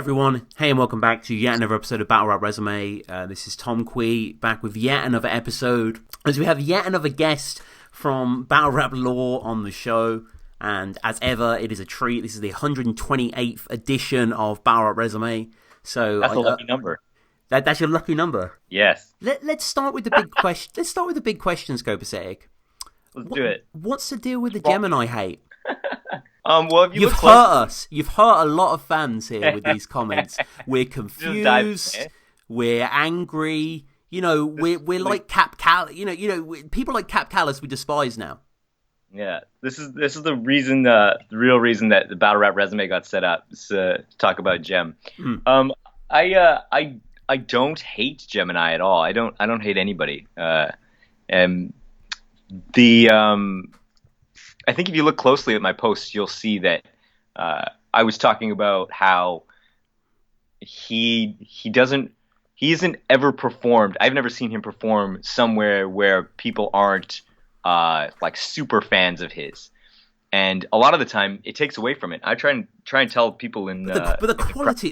everyone. Hey, and welcome back to yet another episode of Battle Rap Resume. This is Tom Kwei back with yet another episode, as we have yet another guest from Battle Rap Lore on the show. And as ever, it is a treat. This is the 128th edition of Battle Rap Resume. So that's a lucky number. That's your lucky number. Yes. Let's start with the big question. Let's start with the big questions, Copasetic. Let's do it. What's the deal with the Gemini hate? Well, if You've hurt us. You've hurt a lot of fans here with these comments. We're confused. We're angry. You know, we're like Cap Cal. You know, people like Cap Callis we despise now. Yeah, this is the reason, the real reason that the Battle Rap Resume got set up is to talk about Gem. I don't hate Gemini at all. I don't hate anybody. And I think if you look closely at my posts, you'll see that I was talking about how he isn't ever performed. I've never seen him perform somewhere where people aren't like super fans of his, and a lot of the time it takes away from it. I try and tell people in but the quality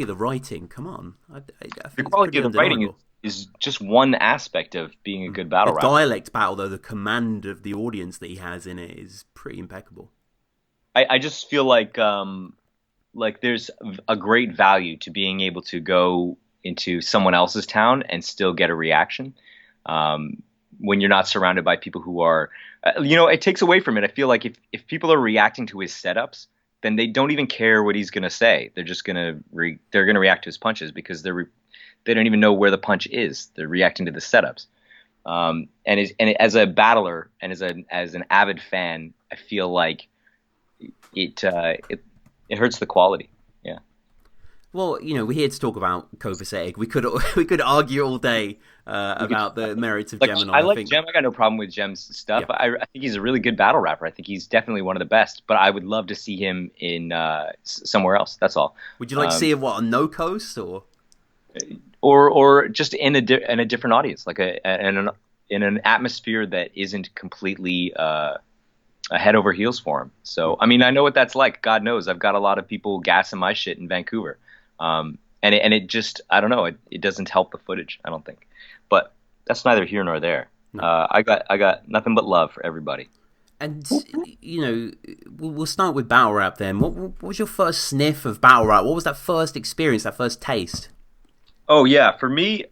of the writing. Come on, I think the quality of the writing is just one aspect of being a good battle rapper. The dialect battle, though, the command of the audience that he has in it is pretty impeccable. I just feel like there's a great value to being able to go into someone else's town and still get a reaction when you're not surrounded by people who are, it takes away from it. I feel like if people are reacting to his setups, then they don't even care what he's going to say. They're just going to react to his punches because they don't even know where the punch is. They're reacting to the setups. And as a battler and as an avid fan, I feel like it hurts the quality. Yeah. Well, we're here to talk about Copasetic. We could argue all day about the merits of Gemini. I like Gem. I got no problem with Gem's stuff. Yeah. I think he's a really good battle rapper. I think he's definitely one of the best. But I would love to see him in somewhere else. That's all. Would you like to see him on No Coast or just in a different audience, like in an atmosphere that isn't completely head over heels for him. So I mean, I know what that's like. God knows, I've got a lot of people gassing my shit in Vancouver, and it just, I don't know, it doesn't help the footage, I don't think. But that's neither here nor there. No. I got nothing but love for everybody. And we'll start with battle rap then. What was your first sniff of battle rap? What was that first experience, that first taste? Oh yeah, for me,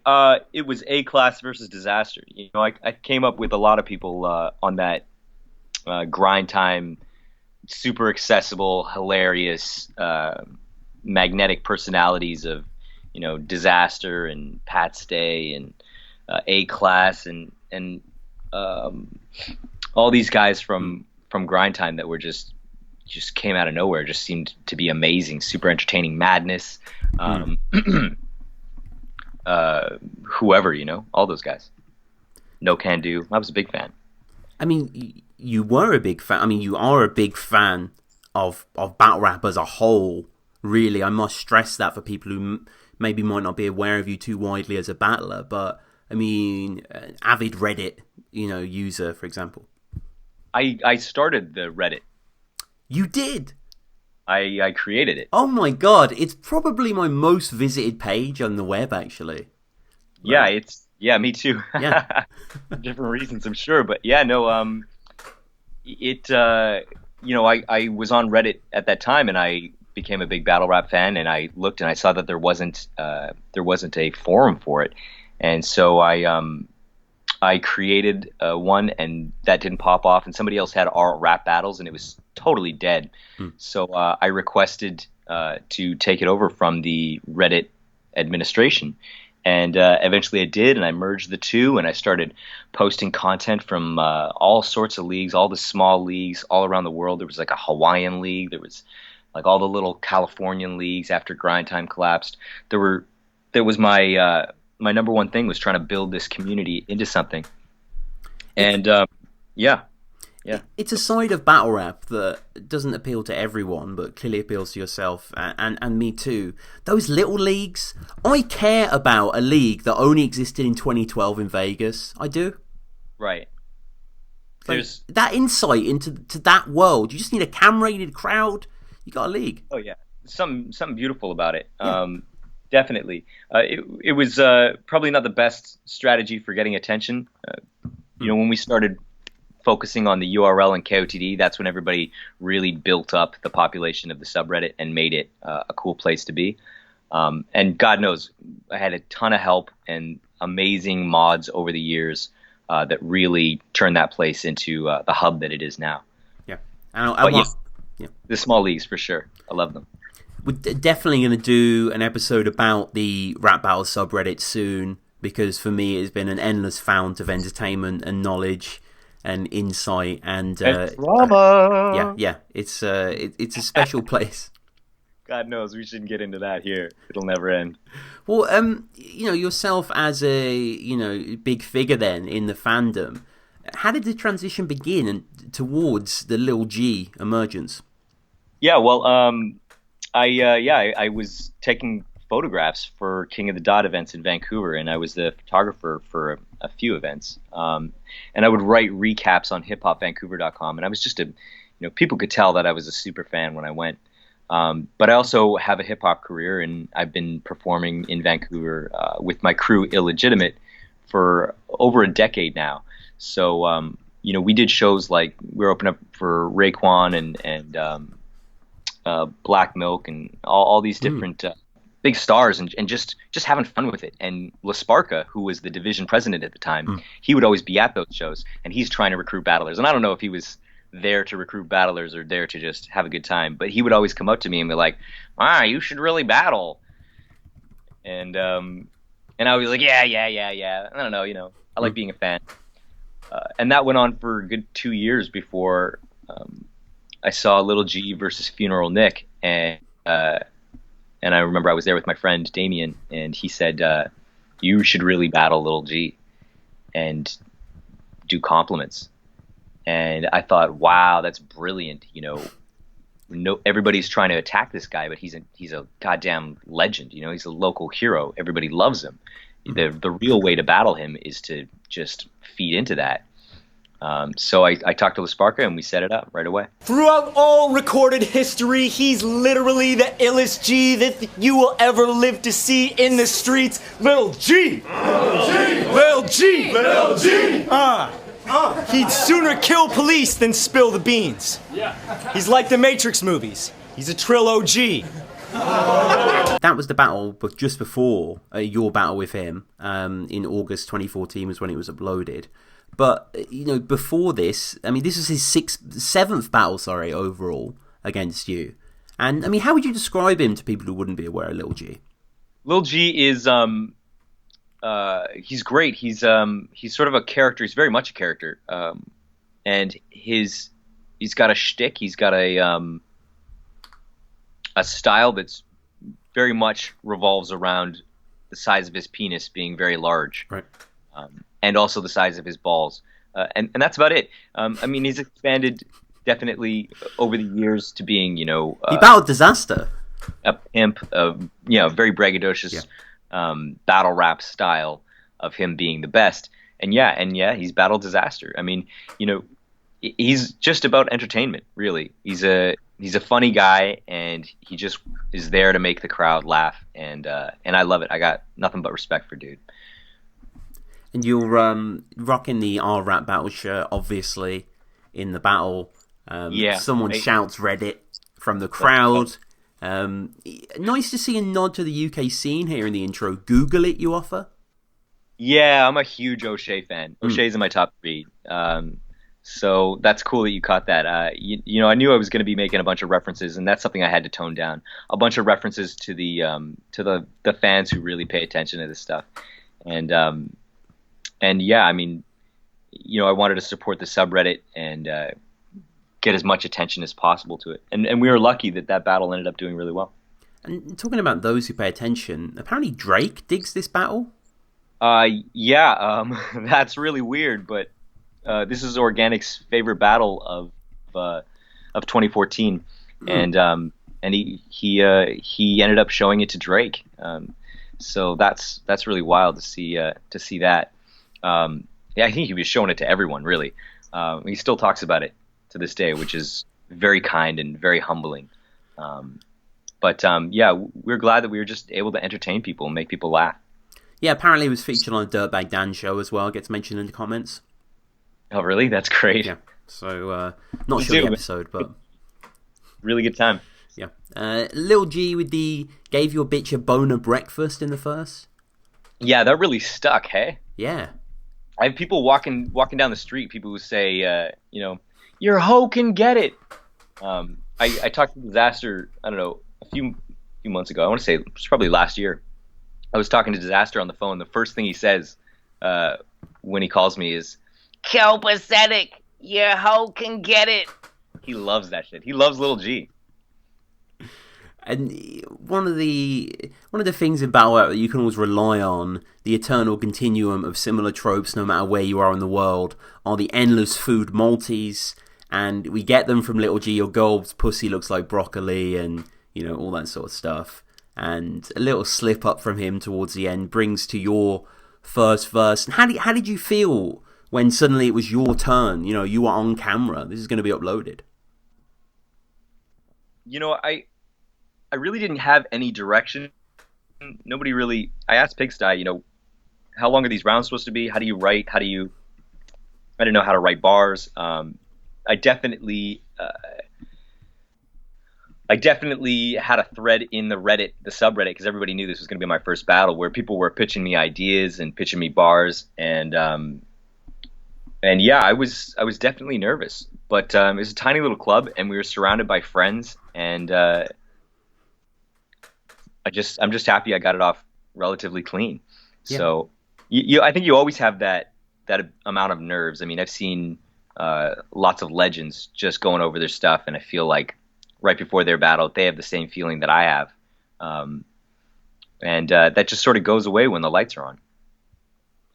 it was A-Class versus Disaster. I came up with a lot of people on that grind time, super accessible, hilarious, magnetic personalities of Disaster and Pat Stay and A-Class and all these guys from grind time that were just came out of nowhere. Just seemed to be amazing, super entertaining. Madness. Whoever, all those guys. No Can Do. I was a big fan. I mean, you were a big fan. I mean, you are a big fan of battle rap as a whole. Really, I must stress that for people who maybe might not be aware of you too widely as a battler. But I mean, an avid Reddit, user, for example. I started the Reddit. You did? I created it. Oh my god, it's probably my most visited page on the web, actually. Right. Yeah, me too. Yeah. For different reasons, I'm sure, but yeah, no, I was on Reddit at that time and I became a big battle rap fan, and I looked and I saw that there wasn't a forum for it. And so I created one, and that didn't pop off, and somebody else had our rap battles, and it was totally dead. So I requested to take it over from the Reddit administration, and eventually I did, and I merged the two, and I started posting content from all sorts of leagues, all the small leagues all around the world. There was like a Hawaiian league, there was like all the little Californian leagues after Grind Time collapsed. There was my number one thing was trying to build this community into something. And yeah. It's a side of battle rap that doesn't appeal to everyone, but clearly appeals to yourself and me too. Those little leagues, I care about a league that only existed in 2012 in Vegas. I do. Right. Like, there's that insight into that world. You just need a camera, you need a crowd, you got a league. Oh yeah. something beautiful about it. Yeah. Definitely. It was probably not the best strategy for getting attention. Mm. When we started focusing on the URL and KOTD, that's when everybody really built up the population of the subreddit and made it a cool place to be. And God knows, I had a ton of help and amazing mods over the years that really turned that place into the hub that it is now. Yeah. And I But want. yeah, the small leagues for sure. I love them. We're definitely going to do an episode about the Rap Battle subreddit soon, because for me it's been an endless fount of entertainment and knowledge and insight and drama. Yeah, it's a special place. God knows we shouldn't get into that here. It'll never end. Well, yourself as a big figure then in the fandom, how did the transition begin towards the Lil G emergence? Yeah, well, I was taking photographs for King of the Dot events in Vancouver, and I was the photographer for a few events. And I would write recaps on hiphopvancouver.com, and I was just people could tell that I was a super fan when I went. But I also have a hip hop career, and I've been performing in Vancouver with my crew Illegitimate for over a decade now. So we did shows like we were opening up for Raekwon and Black Milk and all these different big stars, and just having fun with it. And Lasparka, who was the division president at the time, he would always be at those shows, and he's trying to recruit battlers. And I don't know if he was there to recruit battlers or there to just have a good time, but he would always come up to me and be like, you should really battle. And I was like, yeah. I don't know, I like being a fan. And that went on for a good 2 years before I saw Lil G versus Funeral Nick, and I remember I was there with my friend Damien, and he said, you should really battle Lil G and do compliments. And I thought, wow, that's brilliant. Everybody's trying to attack this guy, but he's a goddamn legend. He's a local hero. Everybody loves him. The real way to battle him is to just feed into that. So I talked to Lasparka, and we set it up right away. Throughout all recorded history, he's literally the illest G that you will ever live to see in the streets. Lil G! Lil G! Lil G! Lil G! He'd sooner kill police than spill the beans. He's like the Matrix movies. He's a Trill OG. That was the battle, but just before your battle with him in August 2014 was when it was uploaded. But before this, I mean, this is his seventh battle, overall against you. And I mean, how would you describe him to people who wouldn't be aware of Lil G? Lil G is he's great. He's sort of a character. He's very much a character. And he's got a shtick. He's got a style that's very much revolves around the size of his penis being very large, right? And also the size of his balls, and that's about it. I mean, he's expanded definitely over the years to being, he battled Disaster, a pimp, very braggadocious, battle rap style of him being the best. And he's battled Disaster. I mean, he's just about entertainment, really. He's a funny guy, and he just is there to make the crowd laugh, and I love it. I got nothing but respect for dude. And you're rocking the R Rap Battle shirt, obviously, in the battle. Someone shouts Reddit from the crowd. Nice to see a nod to the UK scene here in the intro. Google it, you offer? Yeah, I'm a huge O'Shea fan. O'Shea's in my top 3. So that's cool that you caught that. I knew I was going to be making a bunch of references, and that's something I had to tone down. A bunch of references to the fans who really pay attention to this stuff. And yeah, I mean, I wanted to support the subreddit and get as much attention as possible to it. And we were lucky that battle ended up doing really well. And talking about those who pay attention, apparently Drake digs this battle? That's really weird, but this is Organic's favorite battle of 2014. And he ended up showing it to Drake. So that's really wild to see that. I think he was showing it to everyone, really. He still talks about it to this day, which is very kind and very humbling. But yeah, we're glad that we were just able to entertain people and make people laugh. Yeah, apparently it was featured on a Dirtbag Dan show as well. Gets mentioned in the comments. Oh, really? That's great. Yeah. So, not sure the episode, but really good time. Yeah. Lil G with the gave your bitch a boner breakfast in the first. Yeah, that really stuck. Hey. Yeah. I have people walking down the street. People who say, your hoe can get it. I talked to Disaster. I don't know, a few months ago. I want to say it was probably last year. I was talking to Disaster on the phone. The first thing he says when he calls me is, "Copasetic, your hoe can get it." He loves that shit. He loves Lil G. And one of the things in Battle Rap that you can always rely on, the eternal continuum of similar tropes, no matter where you are in the world, are the endless food multis, and we get them from Lil G. Your girl's pussy looks like broccoli, and all that sort of stuff. And a little slip up from him towards the end brings to your first verse. And how did you feel when suddenly it was your turn? You were on camera. This is going to be uploaded. I really didn't have any direction. Nobody really. I asked Pigsty, how long are these rounds supposed to be? How do you write? I didn't know how to write bars. I definitely had a thread in the subreddit, because everybody knew this was going to be my first battle, where people were pitching me ideas and pitching me bars, and yeah, I was definitely nervous, but it was a tiny little club, and we were surrounded by friends, and I'm just happy I got it off relatively clean. Yeah. So I think you always have that amount of nerves. I mean, I've seen lots of legends just going over their stuff, and I feel like right before their battle, they have the same feeling that I have. And that just sort of goes away when the lights are on.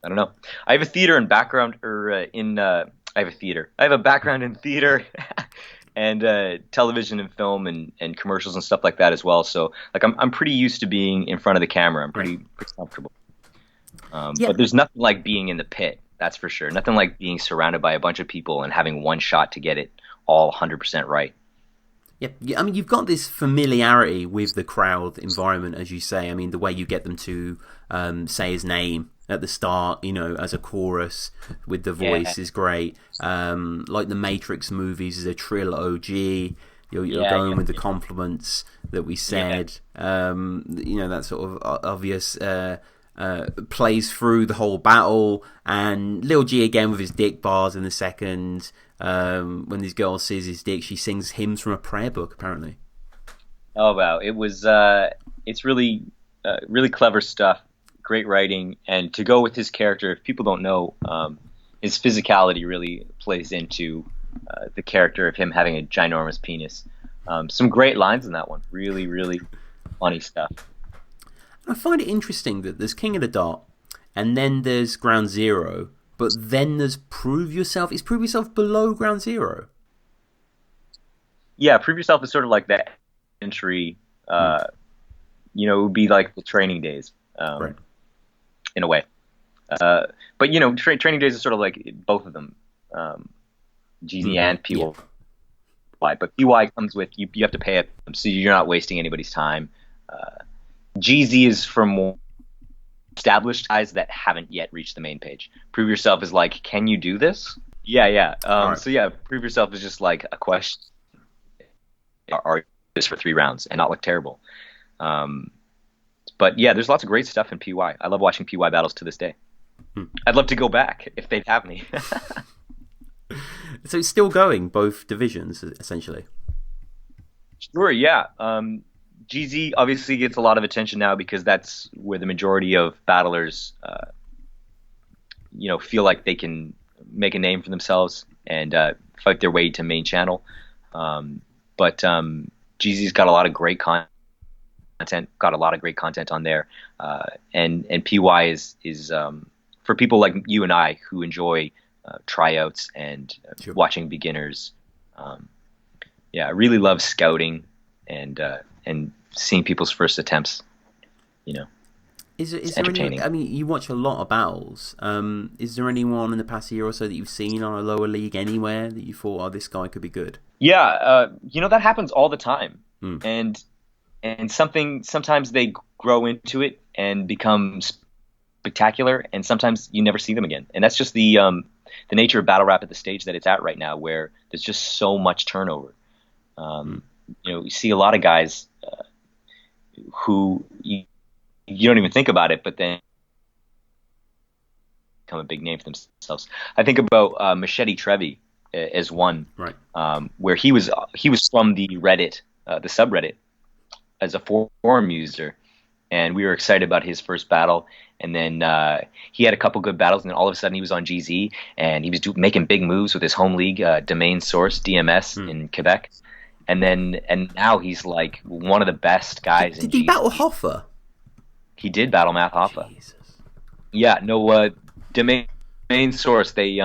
I don't know. I have a theater and background, I have a background in theater and television and film and commercials and stuff like that as well. So like I'm pretty used to being in front of the camera. I'm pretty comfortable. But there's nothing like being in the pit. That's for sure. Nothing like being surrounded by a bunch of people and having one shot to get it all 100% right. Yeah, I mean, you've got this familiarity with the crowd environment, as you say. I mean, the way you get them to say his name at the start, as a chorus with the voice is great. Like the Matrix movies is a trill OG. You're going with the compliments that we said. That sort of obvious plays through the whole battle. And Lil G again with his dick bars in the second. When this girl sees his dick, she sings hymns from a prayer book, apparently. Oh, wow. It was, it's really, really clever stuff. Great writing. And to go with his character, if people don't know, his physicality really plays into the character of him having a ginormous penis. Some great lines in that one. Really, really funny stuff. I find it interesting that there's King of the Dot, and then there's Ground Zero, but then there's Prove Yourself. Is Prove Yourself below Ground Zero? Yeah, Prove Yourself is sort of like that entry. It would be like the Training Days, right. In a way. But Training Days is sort of like both of them, GZ and PY. Yeah. But PY comes with you have to pay it, so you're not wasting anybody's time. GZ is for more established guys that haven't yet reached the main page. Prove Yourself is like, can you do this? Yeah. Right. So yeah, Prove Yourself is just like a question. Are you this for 3 rounds and not look terrible? But yeah, there's lots of great stuff in PY. I love watching PY battles to this day. I'd love to go back if they'd have me. So it's still going, both divisions, essentially? Sure, yeah. GZ obviously gets a lot of attention now because that's where the majority of battlers, feel like they can make a name for themselves and fight their way to main channel. But GZ's got a lot of great content, on there, and PY is for people like you and I who enjoy tryouts and sure. watching beginners. I really love scouting and seeing people's first attempts. Is there any, I mean, you watch a lot of battles. Is there anyone in the past year or so that you've seen on a lower league anywhere that you thought, oh, this guy could be good? Yeah, that happens all the time. And and sometimes they grow into it and become spectacular, and sometimes you never see them again. And that's just the nature of battle rap at the stage that it's at right now, where there's just so much turnover. You see a lot of guys who you don't even think about it, but then become a big name for themselves. I think about Machete Trevi as one, right? Where he was from the Reddit, the subreddit, as a forum user, and we were excited about his first battle. And then he had a couple good battles, and then all of a sudden he was on GZ, and he was making big moves with his home league, Domain Source DMS in Quebec. And now he's like one of the best guys. Did he battle Hoffa? He did battle Math Hoffa. Jesus. Yeah, no, Domain Source, they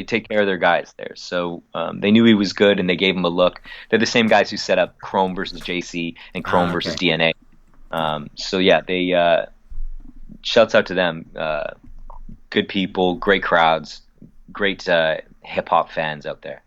take care of their guys there. So they knew he was good, and they gave him a look. They're the same guys who set up Chrome versus JC and Chrome versus DNA. So yeah, they shouts out to them. Good people, great crowds, great hip hop fans out there.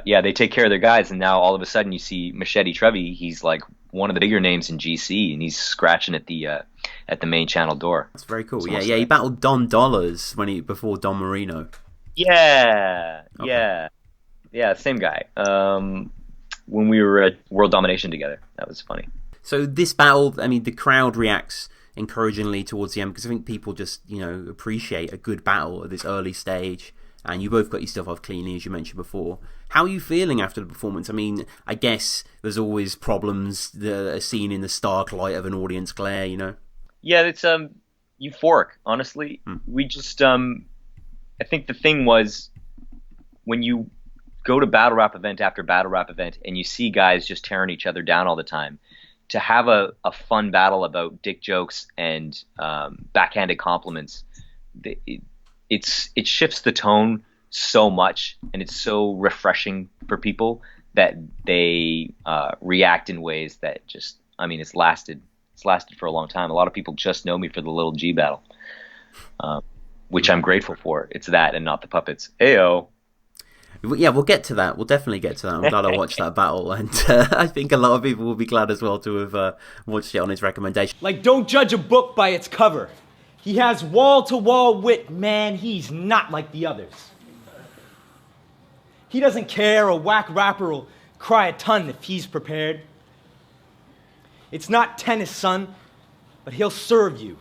Yeah, they take care of their guys, and now all of a sudden you see Machete Trevi. He's like one of the bigger names in GC, and he's scratching at the main channel door. That's very cool. Yeah, he battled Don Dollars before Don Marino. Yeah, yeah, same guy. When we were at World Domination together, that was funny. So this battle, I mean, the crowd reacts encouragingly towards the end because I think people just appreciate a good battle at this early stage. And you both got your stuff off cleanly, as you mentioned before. How are you feeling after the performance? I mean, I guess there's always problems that are seen in the stark light of an audience glare, Yeah, it's euphoric, honestly. We just I think the thing was, when you go to battle rap event after battle rap event and you see guys just tearing each other down all the time, to have a fun battle about dick jokes and backhanded compliments, it shifts the tone so much, and it's so refreshing for people that they react in ways that just, I mean, it's lasted for a long time. A lot of people just know me for the Lil G battle, which I'm grateful for. It's that and not the puppets. Ayo. Yeah, we'll get to that. We'll definitely get to that. I'm glad I watched that battle, and I think a lot of people will be glad as well to have watched it on his recommendation. Like, don't judge a book by its cover. He has wall-to-wall wit, man. He's not like the others. He doesn't care. A whack rapper will cry a ton if he's prepared. It's not tennis, son, but he'll serve you.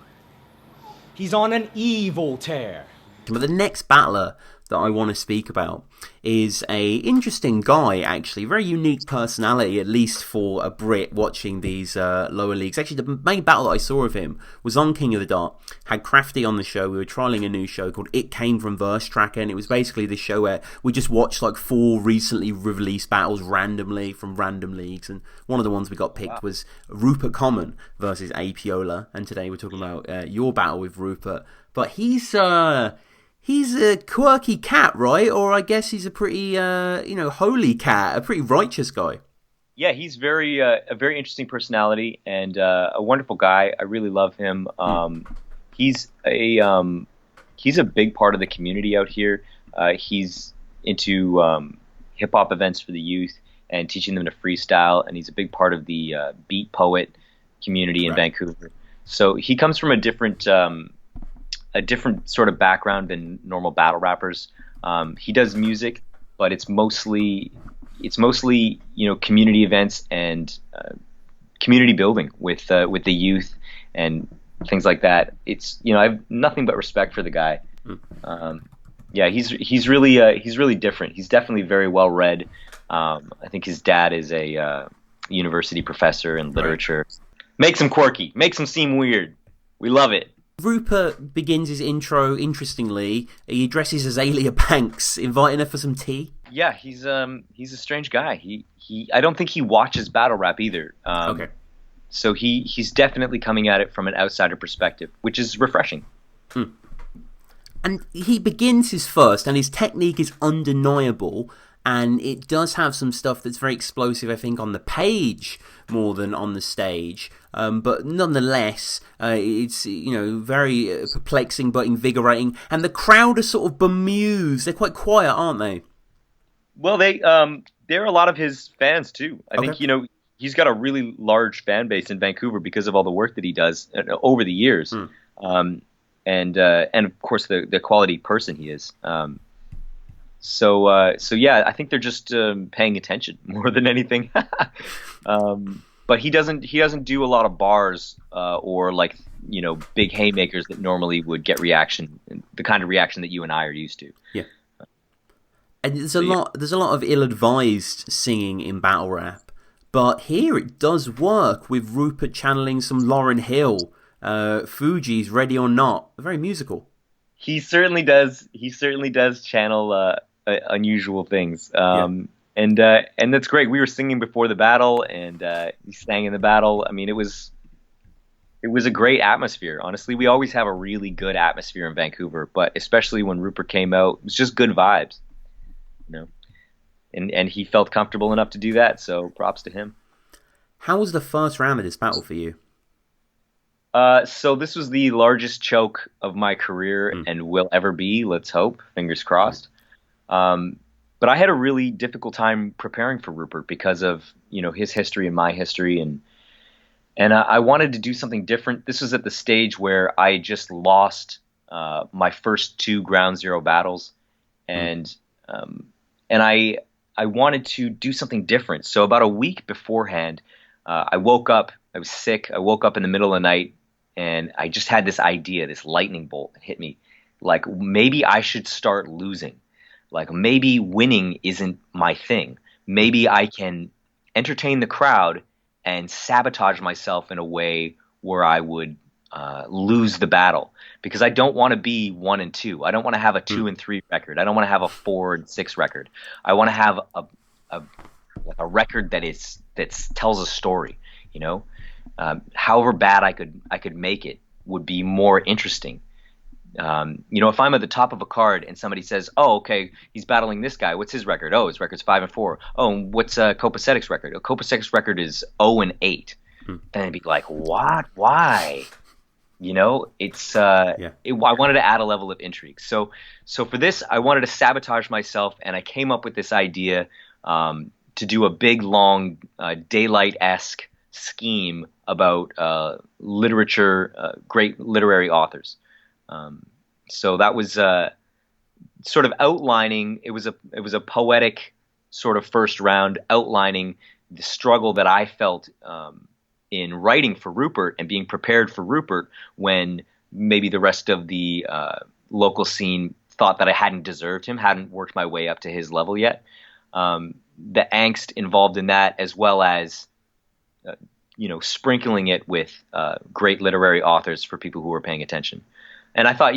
He's on an evil tear. But the next battler that I want to speak about is a interesting guy, actually. Very unique personality, at least for a Brit watching these lower leagues. Actually, the main battle that I saw of him was on King of the Dart. Had Crafty on the show. We were trialing a new show called It Came From Verse Tracker, and it was basically this show where we just watched like 4 recently released battles randomly from random leagues, and one of the ones we got picked was Rupert Common versus Apiola, and today we're talking about your battle with Rupert. But he's a quirky cat, right? Or I guess he's a pretty, holy cat, a pretty righteous guy. Yeah, he's a very interesting personality and a wonderful guy. I really love him. He's a big part of the community out here. He's into hip hop events for the youth and teaching them to freestyle, and he's a big part of the beat poet community in Vancouver. So he comes from a different sort of background than normal battle rappers. He does music, but it's mostly community events and community building with the youth and things like that. It's I have nothing but respect for the guy. Yeah, he's really different. He's definitely very well read. I think his dad is a university professor in literature. Makes him quirky, makes him seem weird. We love it. Rupert begins his intro interestingly. He dresses as Alia Banks, inviting her for some tea. Yeah, he's a strange guy. He I don't think he watches battle rap either. Okay. So he's definitely coming at it from an outsider perspective, which is refreshing. And he begins his first, and his technique is undeniable. And it does have some stuff that's very explosive, I think, on the page more than on the stage. But nonetheless, it's very perplexing but invigorating. And the crowd are sort of bemused. They're quite quiet, aren't they? Well, they're a lot of his fans too. I think he's got a really large fan base in Vancouver because of all the work that he does over the years, and of course the quality person he is. So yeah, I think they're just paying attention more than anything. But he doesn't do a lot of bars or like big haymakers that normally would get reaction, the kind of reaction that you and I are used to. Yeah. And there's a lot of ill-advised singing in battle rap, but here it does work with Rupert channeling some Lauryn Hill, Fugees, Ready or Not. Very musical. He certainly does. He certainly does channel unusual things. And that's great. We were singing before the battle, and he sang in the battle. I mean, it was a great atmosphere. Honestly, we always have a really good atmosphere in Vancouver, but especially when Rupert came out, it was just good vibes. And he felt comfortable enough to do that, so props to him. How was the first round of this battle for you? So this was the largest choke of my career and will ever be, let's hope, fingers crossed. But I had a really difficult time preparing for Rupert because of, his history and my history, and I wanted to do something different. This was at the stage where I just lost my first 2 ground zero battles, and I wanted to do something different. So about a week beforehand, I woke up. I was sick. I woke up in the middle of the night, and I just had this idea, this lightning bolt that hit me. Like, maybe I should start losing. Like, maybe winning isn't my thing. Maybe I can entertain the crowd and sabotage myself in a way where I would lose the battle, because I don't want to be 1 and 2. I don't want to have a 2 and 3 record. I don't want to have a 4 and 6 record. I want to have a record that tells a story. However bad I could make it would be more interesting. If I'm at the top of a card and somebody says, "Oh, okay, he's battling this guy. What's his record? Oh, his record's 5 and 4. Oh, and what's Copasetic's record? Oh, Copasetic's record is 0 and 8." And I'd be like, "What? Why?" I wanted to add a level of intrigue. So for this, I wanted to sabotage myself, and I came up with this idea to do a big, long, Daylight-esque scheme about literature, great literary authors. So that was sort of outlining. It was a poetic sort of first round, outlining the struggle that I felt in writing for Rupert and being prepared for Rupert when maybe the rest of the local scene thought that I hadn't deserved him, hadn't worked my way up to his level yet. The angst involved in that, as well as sprinkling it with great literary authors for people who were paying attention. And I thought,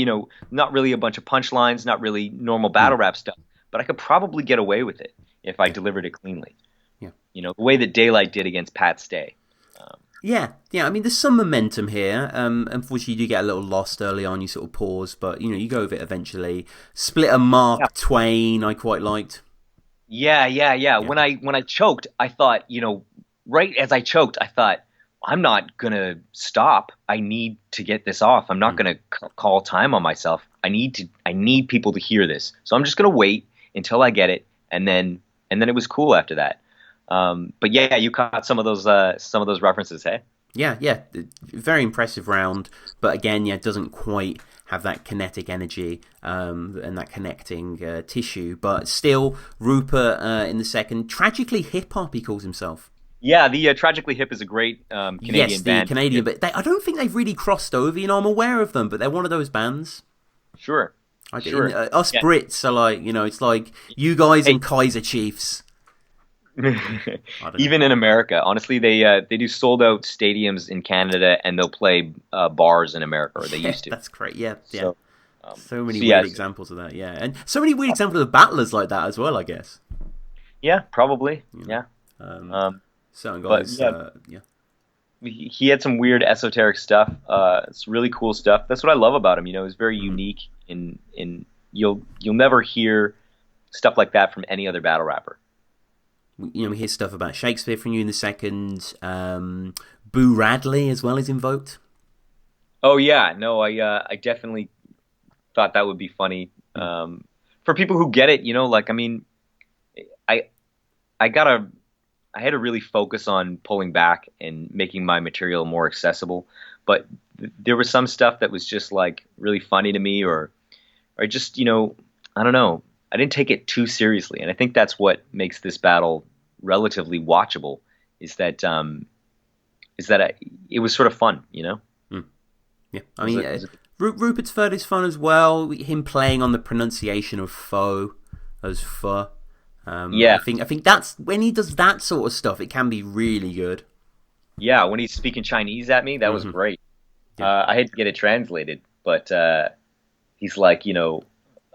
not really a bunch of punchlines, not really normal battle rap stuff, but I could probably get away with it if I delivered it cleanly. Yeah. The way that Daylight did against Pat Stay. Yeah. I mean, there's some momentum here. Unfortunately, you do get a little lost early on. You sort of pause, but you go with it eventually. Splitter Mark Twain, I quite liked. Yeah. When I choked, I thought, right as I choked, I thought, I'm not gonna stop. I need to get this off. I'm not gonna call time on myself. I need people to hear this. So I'm just gonna wait until I get it, and then it was cool after that. But yeah, you caught some of those references, hey? Yeah, very impressive round, but again, it doesn't quite have that kinetic energy and that connecting tissue. But still, Rupert in the second, tragically hip hop, he calls himself. Yeah, the Tragically Hip is a great Canadian band. Canadian, but I don't think they've really crossed over. I'm aware of them, but they're one of those bands. Sure. Us Brits are like, it's like you guys and Kaiser Chiefs. Even in America, honestly, they do sold out stadiums in Canada, and they'll play bars in America, or they used to. That's great. Yeah. So many weird examples of that. Yeah, and so many weird examples of battlers like that as well, I guess. Yeah, probably. Yeah. Certain guys. He had some weird esoteric stuff. It's really cool stuff. That's what I love about him. He's very unique. In you'll never hear stuff like that from any other battle rapper. We hear stuff about Shakespeare from you in the second. Boo Radley as well is invoked. Oh yeah, no, I definitely thought that would be funny for people who get it. I had to really focus on pulling back and making my material more accessible. But there was some stuff that was just like really funny to me, or just, I don't know. I didn't take it too seriously, and I think that's what makes this battle relatively watchable. It was sort of fun. Yeah, I mean, Rupert's third is fun as well. Him playing on the pronunciation of foe as pho. Yeah, I think that's when he does that sort of stuff. It can be really good. yeah. When he's speaking Chinese at me, that was great. Yeah. I had to get it translated, but he's like,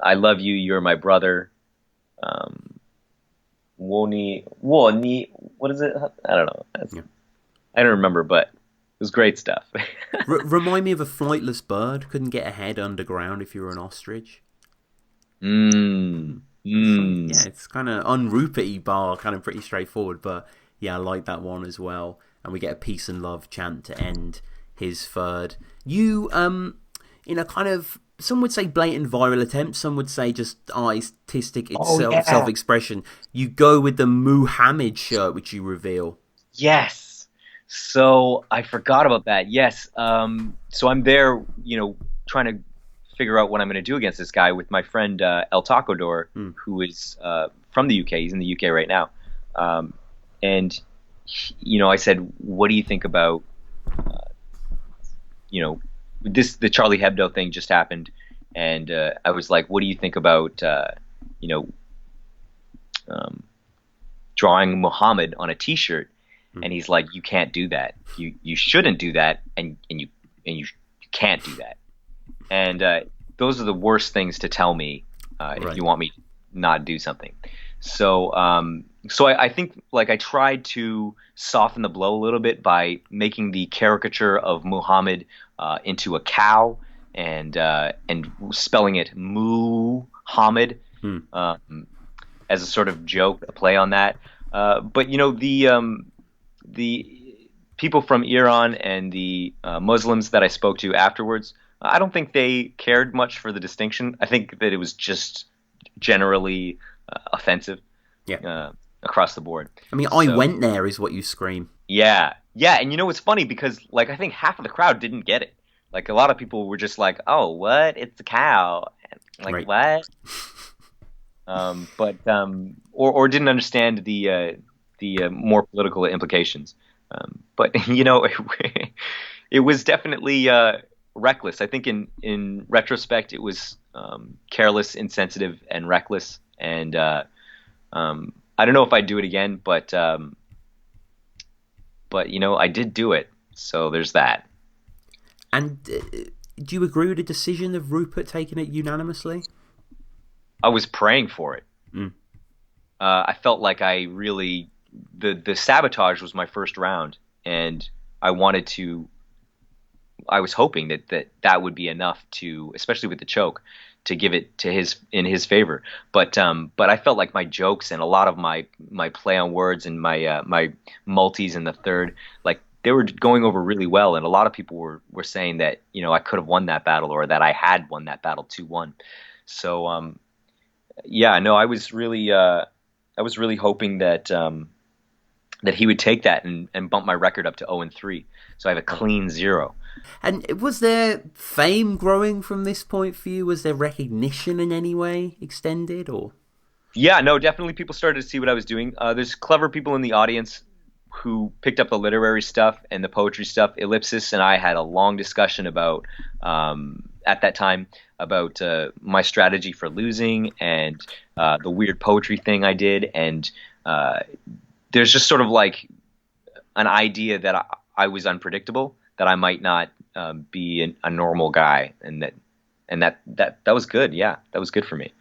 I love you. You're my brother. What is it? I don't know. I don't remember, but it was great stuff. Remind me of a flightless bird. Couldn't get ahead underground if you were an ostrich. Yeah, it's kind of un-Rupert-y bar, kind of pretty straightforward, but yeah, I like that one as well. And we get a peace and love chant to end his third. You, in a kind of, some would say blatant viral attempt, some would say just artistic self-expression, you go with the Muhammad shirt, which you reveal. Yes. So I forgot about that. Yes. So I'm there, trying to figure out what I'm going to do against this guy with my friend El Tacodor, who is from the UK. He's in the UK right now. And, I said, what do you think about, the Charlie Hebdo thing just happened. And I was like, what do you think about, drawing Muhammad on a T-shirt? And he's like, you can't do that. You shouldn't do that, and you can't do that. And those are the worst things to tell me if you want me to not do something. So I think like I tried to soften the blow a little bit by making the caricature of Muhammad into a cow and spelling it Muhammad as a sort of joke, a play on that. But the people from Iran and the Muslims that I spoke to afterwards, I don't think they cared much for the distinction. I think that it was just generally offensive across the board. I mean, I went there is what you scream. Yeah. And it's funny because like I think half of the crowd didn't get it. Like a lot of people were just like, oh, what? It's a cow. Like, what? Or didn't understand the more political implications. But it was definitely reckless. I think in retrospect, it was careless, insensitive, and reckless. And I don't know if I'd do it again, but I did do it. So there's that. And do you agree with the decision of Rupert taking it unanimously? I was praying for it. I felt like I really the sabotage was my first round, and I was hoping that would be enough to, especially with the choke, to give it to in his favor. But I felt like my jokes and a lot of my play on words and my multis in the third, like they were going over really well, and a lot of people were saying that I could have won that battle, or that I had won that battle 2-1. So I was really hoping that he would take that and bump my record up to 0-3, so I have a clean 0. And was there fame growing from this point for you? Was there recognition in any way extended, or? Yeah, no, definitely people started to see what I was doing. There's clever people in the audience who picked up the literary stuff and the poetry stuff. Illipsis and I had a long discussion about, at that time, about my strategy for losing and the weird poetry thing I did. And there's just sort of like an idea that I was unpredictable, that I might not be a normal guy, and that was good. Yeah, that was good for me.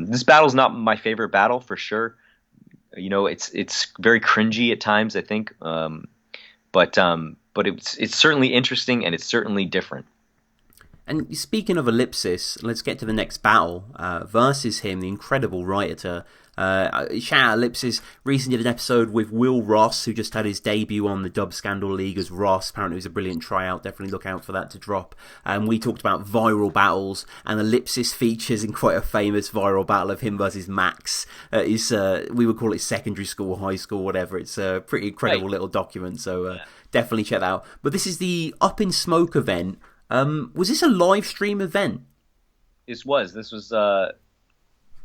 This battle's not my favorite battle for sure. It's very cringy at times, I think. But it's certainly interesting, and it's certainly different. And speaking of Illipsis, let's get to the next battle versus him, the incredible writer. Shout out Illipsis. Recently did an episode with Will Ross, who just had his debut on the Dub Scandal League as Ross. Apparently it was a brilliant tryout. Definitely look out for that to drop. We talked about viral battles, and Illipsis features in quite a famous viral battle of him versus Max. We would call it secondary school, high school, whatever. It's a pretty incredible little document, so definitely check that out. But this is the Up in Smoke event. Was this a live stream event? This was.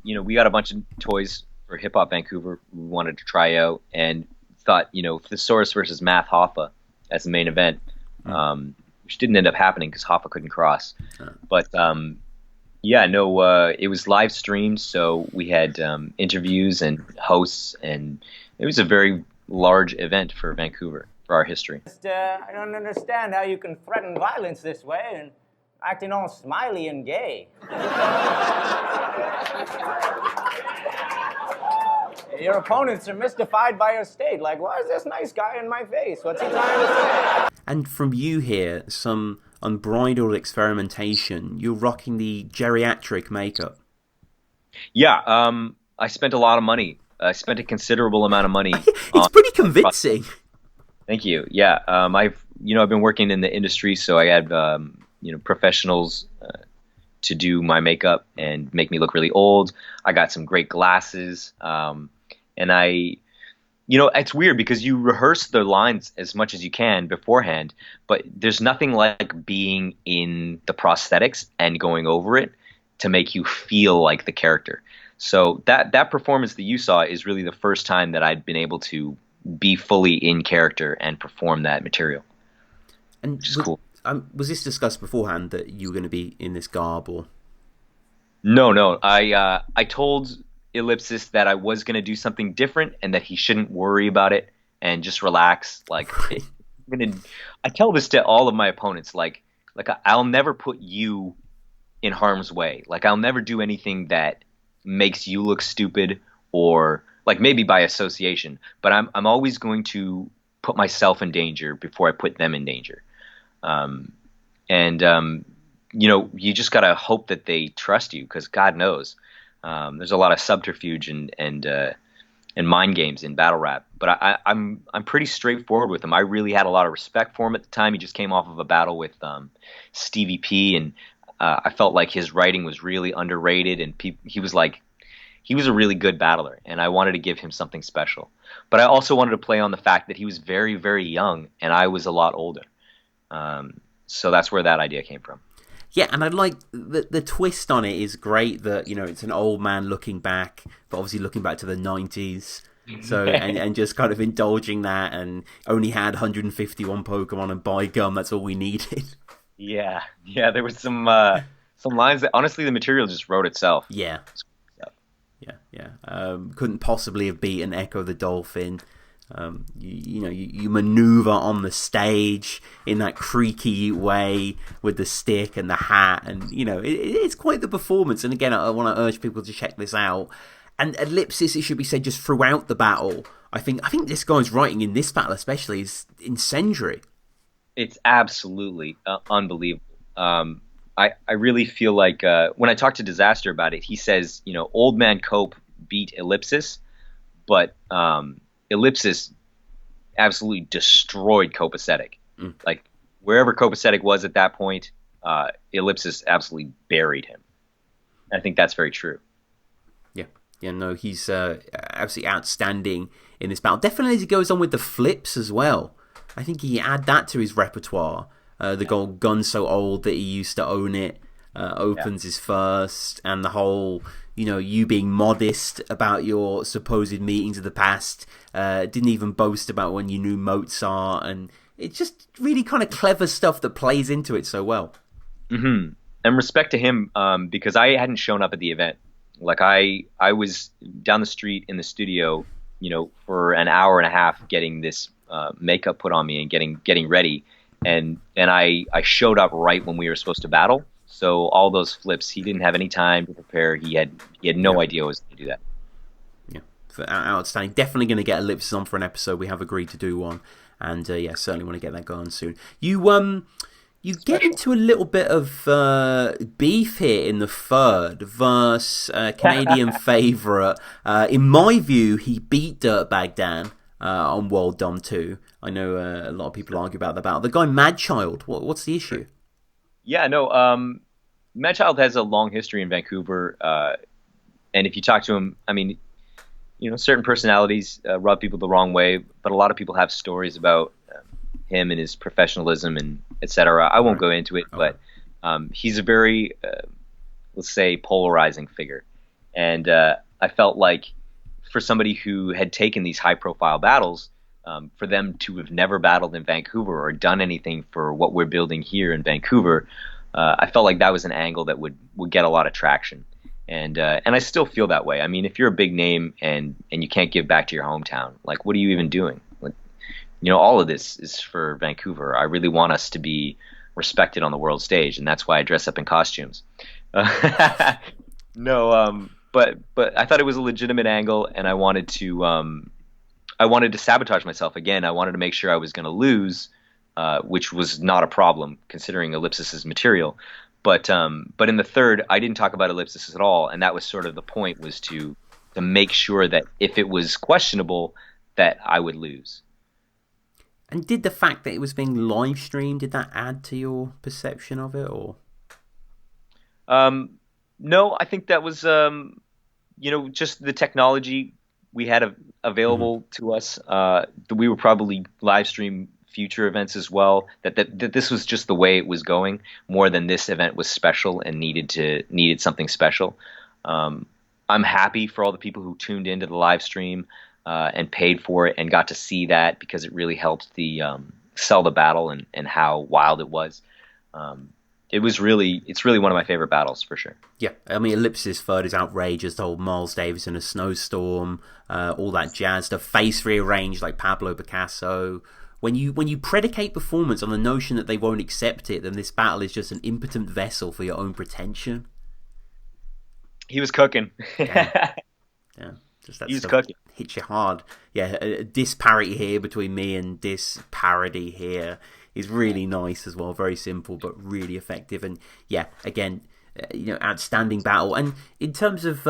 We got a bunch of toys for Hip Hop Vancouver we wanted to try out, and thought, Thesaurus versus Math Hoffa as the main event, which didn't end up happening because Hoffa couldn't cross. But it was live streamed, so we had interviews and hosts, and it was a very large event for Vancouver, for our history. I don't understand how you can threaten violence this way and acting all smiley and gay. Your opponents are mystified by your state. Like, why is this nice guy in my face? What's he trying to say? And from you here, some unbridled experimentation. You're rocking the geriatric makeup. Yeah, I spent a lot of money. I spent a considerable amount of money. It's pretty convincing. Thank you. Yeah, I've been working in the industry, so I had professionals to do my makeup and make me look really old. I got some great glasses, and it's weird because you rehearse the lines as much as you can beforehand, but there's nothing like being in the prosthetics and going over it to make you feel like the character. So that performance that you saw is really the first time that I'd been able to be fully in character and perform that material, which is cool. Was this discussed beforehand that you were going to be in this garb, or? No. I told Illipsis that I was going to do something different and that he shouldn't worry about it and just relax. Like, I tell this to all of my opponents. Like I'll never put you in harm's way. Like, I'll never do anything that makes you look stupid, or like maybe by association. But I'm always going to put myself in danger before I put them in danger. You just gotta hope that they trust you, because God knows there's a lot of subterfuge and mind games in battle rap. But I'm pretty straightforward with him. I really had a lot of respect for him at the time. He just came off of a battle with Stevie P, and I felt like his writing was really underrated, and he was a really good battler, and I wanted to give him something special. But I also wanted to play on the fact that he was very, very young, and I was a lot older. So that's where that idea came from. Yeah, and I like the twist on it is great that, it's an old man looking back, but obviously looking back to the 90s. So, and just kind of indulging that, and only had 151 Pokemon and buy gum, that's all we needed. Yeah, there was some lines that, honestly, the material just wrote itself. Yeah. Couldn't possibly have beaten Echo the Dolphin. You maneuver on the stage in that creaky way with the stick and the hat, and it's quite the performance. And again, I want to urge people to check this out. And Illipsis, it should be said, just throughout the battle, I think this guy's writing in this battle especially is incendiary. It's absolutely unbelievable. I really feel like when I talk to Disaster about it, he says, Old Man Cope beat Illipsis, but Illipsis absolutely destroyed Copasetic. Like, wherever Copasetic was at that point, Illipsis absolutely buried him. I think that's very true. No, he's absolutely outstanding in this battle. Definitely as he goes on with the flips as well. I think he add that to his repertoire. The gold gun so old that he used to own it opens his first, and the whole, you being modest about your supposed meetings of the past, didn't even boast about when you knew Mozart, and it's just really kind of clever stuff that plays into it so well. Mm-hmm. And respect to him, because I hadn't shown up at the event. Like, I was down the street in the studio, for an hour and a half getting this makeup put on me and getting ready. And I showed up right when we were supposed to battle. So all those flips, he didn't have any time to prepare. He had no idea I was going to do that. Yeah, outstanding. Definitely going to get Illipsis on for an episode. We have agreed to do one, and certainly want to get that going soon. You get into a little bit of beef here in the third versus Canadian favourite. In my view, he beat Dirtbag Dan on World Dom 2. I know a lot of people argue about the battle. The guy Madchild, what's the issue? Yeah, no, Madchild has a long history in Vancouver, and if you talk to him, I mean, certain personalities rub people the wrong way, but a lot of people have stories about him and his professionalism and etc. I won't go into it, but he's a very, let's say, polarizing figure. And I felt like for somebody who had taken these high-profile battles, for them to have never battled in Vancouver or done anything for what we're building here in Vancouver, I felt like that was an angle that would get a lot of traction. And I still feel that way. I mean, if you're a big name and you can't give back to your hometown, like, what are you even doing? All of this is for Vancouver. I really want us to be respected on the world stage, and that's why I dress up in costumes. No, but I thought it was a legitimate angle, and I wanted to sabotage myself again. I wanted to make sure I was going to lose, which was not a problem considering Ellipsis's material. But in the third, I didn't talk about Ellipsis at all, and that was sort of the point, was to make sure that if it was questionable, that I would lose. And did the fact that it was being live streamed, did that add to your perception of it, or? No, I think that was just the technology we had available to us. We were probably live stream future events as well. That this was just the way it was going, more than this event was special and needed something special. I'm happy for all the people who tuned into the live stream and paid for it and got to see that, because it really helped sell the battle and how wild it was. It's really one of my favorite battles for sure. Yeah, I mean, Ellipsis third is outrageous. The whole Miles Davis in a snowstorm, all that jazz. The face rearranged like Pablo Picasso. When you predicate performance on the notion that they won't accept it, then this battle is just an impotent vessel for your own pretension. He was cooking. Yeah. Just that he was stuff cooking. Hits you hard. Yeah, a disparity here between me and disparity here is really nice as well. Very simple, but really effective. And yeah, again, outstanding battle. And in terms of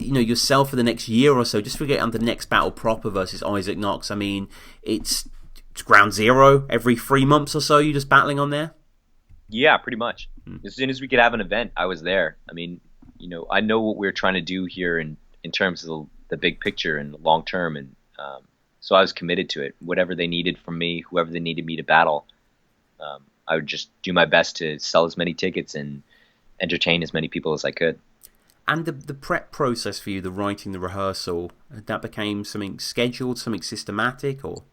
yourself for the next year or so, just forget on the next battle proper versus Isaac Knox. I mean, it's ground zero every 3 months or so. You're just battling on there. Yeah, pretty much. As soon as we could have an event, I was there. I mean, I know what we're trying to do here in terms of the big picture and the long term, and so I was committed to it. Whatever they needed from me, whoever they needed me to battle, I would just do my best to sell as many tickets and entertain as many people as I could. And the prep process for you, the writing, the rehearsal, that became something scheduled, something systematic, or?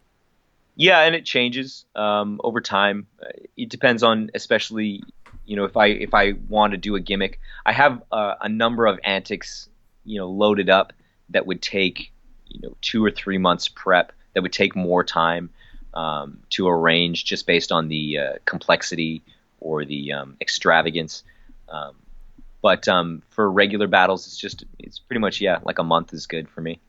Yeah, and it changes over time. It depends on, especially, if I want to do a gimmick. I have a number of antics, loaded up that would take, 2 or 3 months prep, that would take more time to arrange, just based on the complexity or the extravagance. But for regular battles, it's pretty much, like a month is good for me.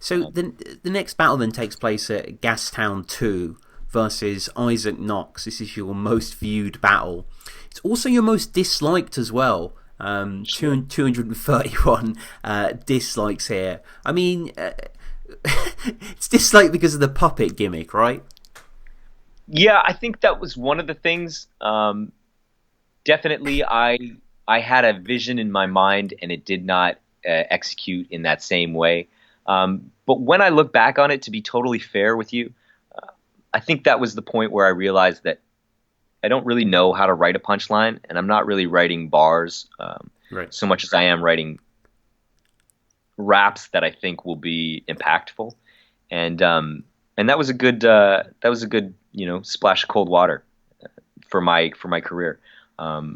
So the next battle then takes place at Gastown 2 versus Isaac Knox. This is your most viewed battle. It's also your most disliked as well. 231 dislikes here. I mean, it's disliked because of the puppet gimmick, right? Yeah, I think that was one of the things. Definitely, I had a vision in my mind, and it did not execute in that same way. But when I look back on it, to be totally fair with you, I think that was the point where I realized that I don't really know how to write a punchline, and I'm not really writing bars so much as I am writing raps that I think will be impactful, and that was a good splash of cold water for my career. I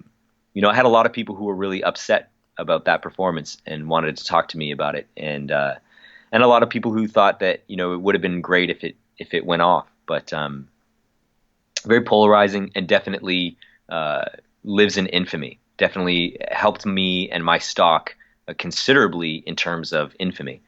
had a lot of people who were really upset about that performance and wanted to talk to me about it, and a lot of people who thought that it would have been great if it went off, but very polarizing, and definitely lives in infamy. Definitely helped me and my stock considerably in terms of infamy.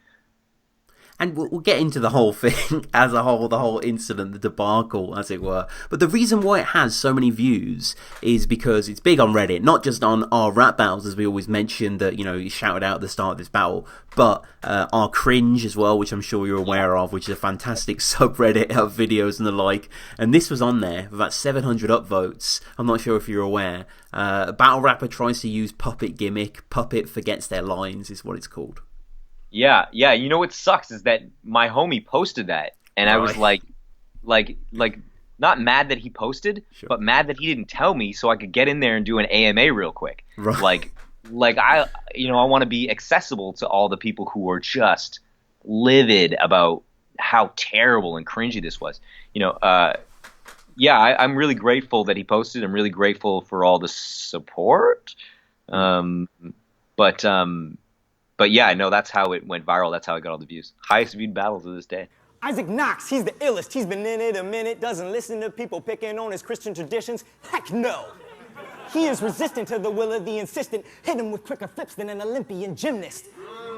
And we'll get into the whole thing as a whole, the whole incident, the debacle, as it were. But the reason why it has so many views is because it's big on Reddit, not just on our rap battles, as we always mention that, you know, you shouted out at the start of this battle, but our cringe as well, which I'm sure you're aware of, which is a fantastic subreddit of videos and the like. And this was on there with about 700 upvotes. I'm not sure if you're aware. A battle rapper tries to use puppet gimmick. Puppet forgets their lines is what it's called. Yeah. You know what sucks is that my homie posted that, and I was like, not mad that he posted, but mad that he didn't tell me so I could get in there and do an AMA real quick. Right. Like I want to be accessible to all the people who are just livid about how terrible and cringy this was. I'm really grateful that he posted. I'm really grateful for all the support. But yeah, no, that's how it went viral. That's how I got all the views. Highest viewed battle to this day. Isaac Knox, he's the illest. He's been in it a minute, doesn't listen to people picking on his Christian traditions. Heck no. He is resistant to the will of the insistent. Hit him with quicker flips than an Olympian gymnast.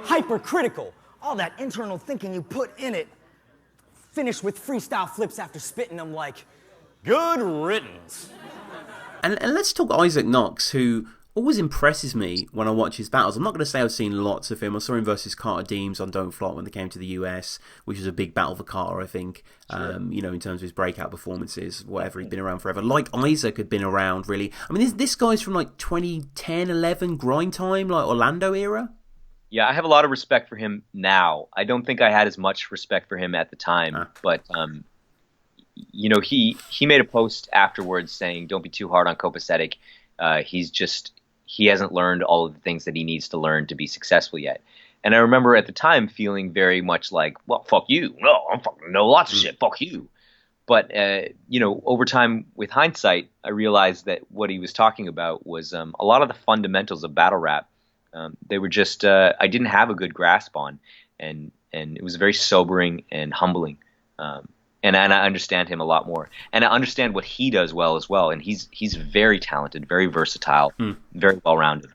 Hypercritical. All that internal thinking you put in it. Finished with freestyle flips after spitting them like, good riddance. And let's talk Isaac Knox, who always impresses me when I watch his battles. I'm not going to say I've seen lots of him. I saw him versus Carter Deems on Don't Flop when they came to the US, which was a big battle for Carter, I think, in terms of his breakout performances, whatever. He'd been around forever. Like Isaac had been around, really. I mean, this guy's from like 2010, 11, grind time, like Orlando era. Yeah, I have a lot of respect for him now. I don't think I had as much respect for him at the time, but he made a post afterwards saying, "Don't be too hard on Copasetic. He hasn't learned all of the things that he needs to learn to be successful yet." And I remember at the time feeling very much like, well, fuck you. No, I'm fucking know lots of shit. Fuck you. But, over time with hindsight, I realized that what he was talking about was a lot of the fundamentals of battle rap. They were just, I didn't have a good grasp on. And it was very sobering and humbling. And I understand him a lot more, and I understand what he does well as well. And he's very talented, very versatile, very well rounded.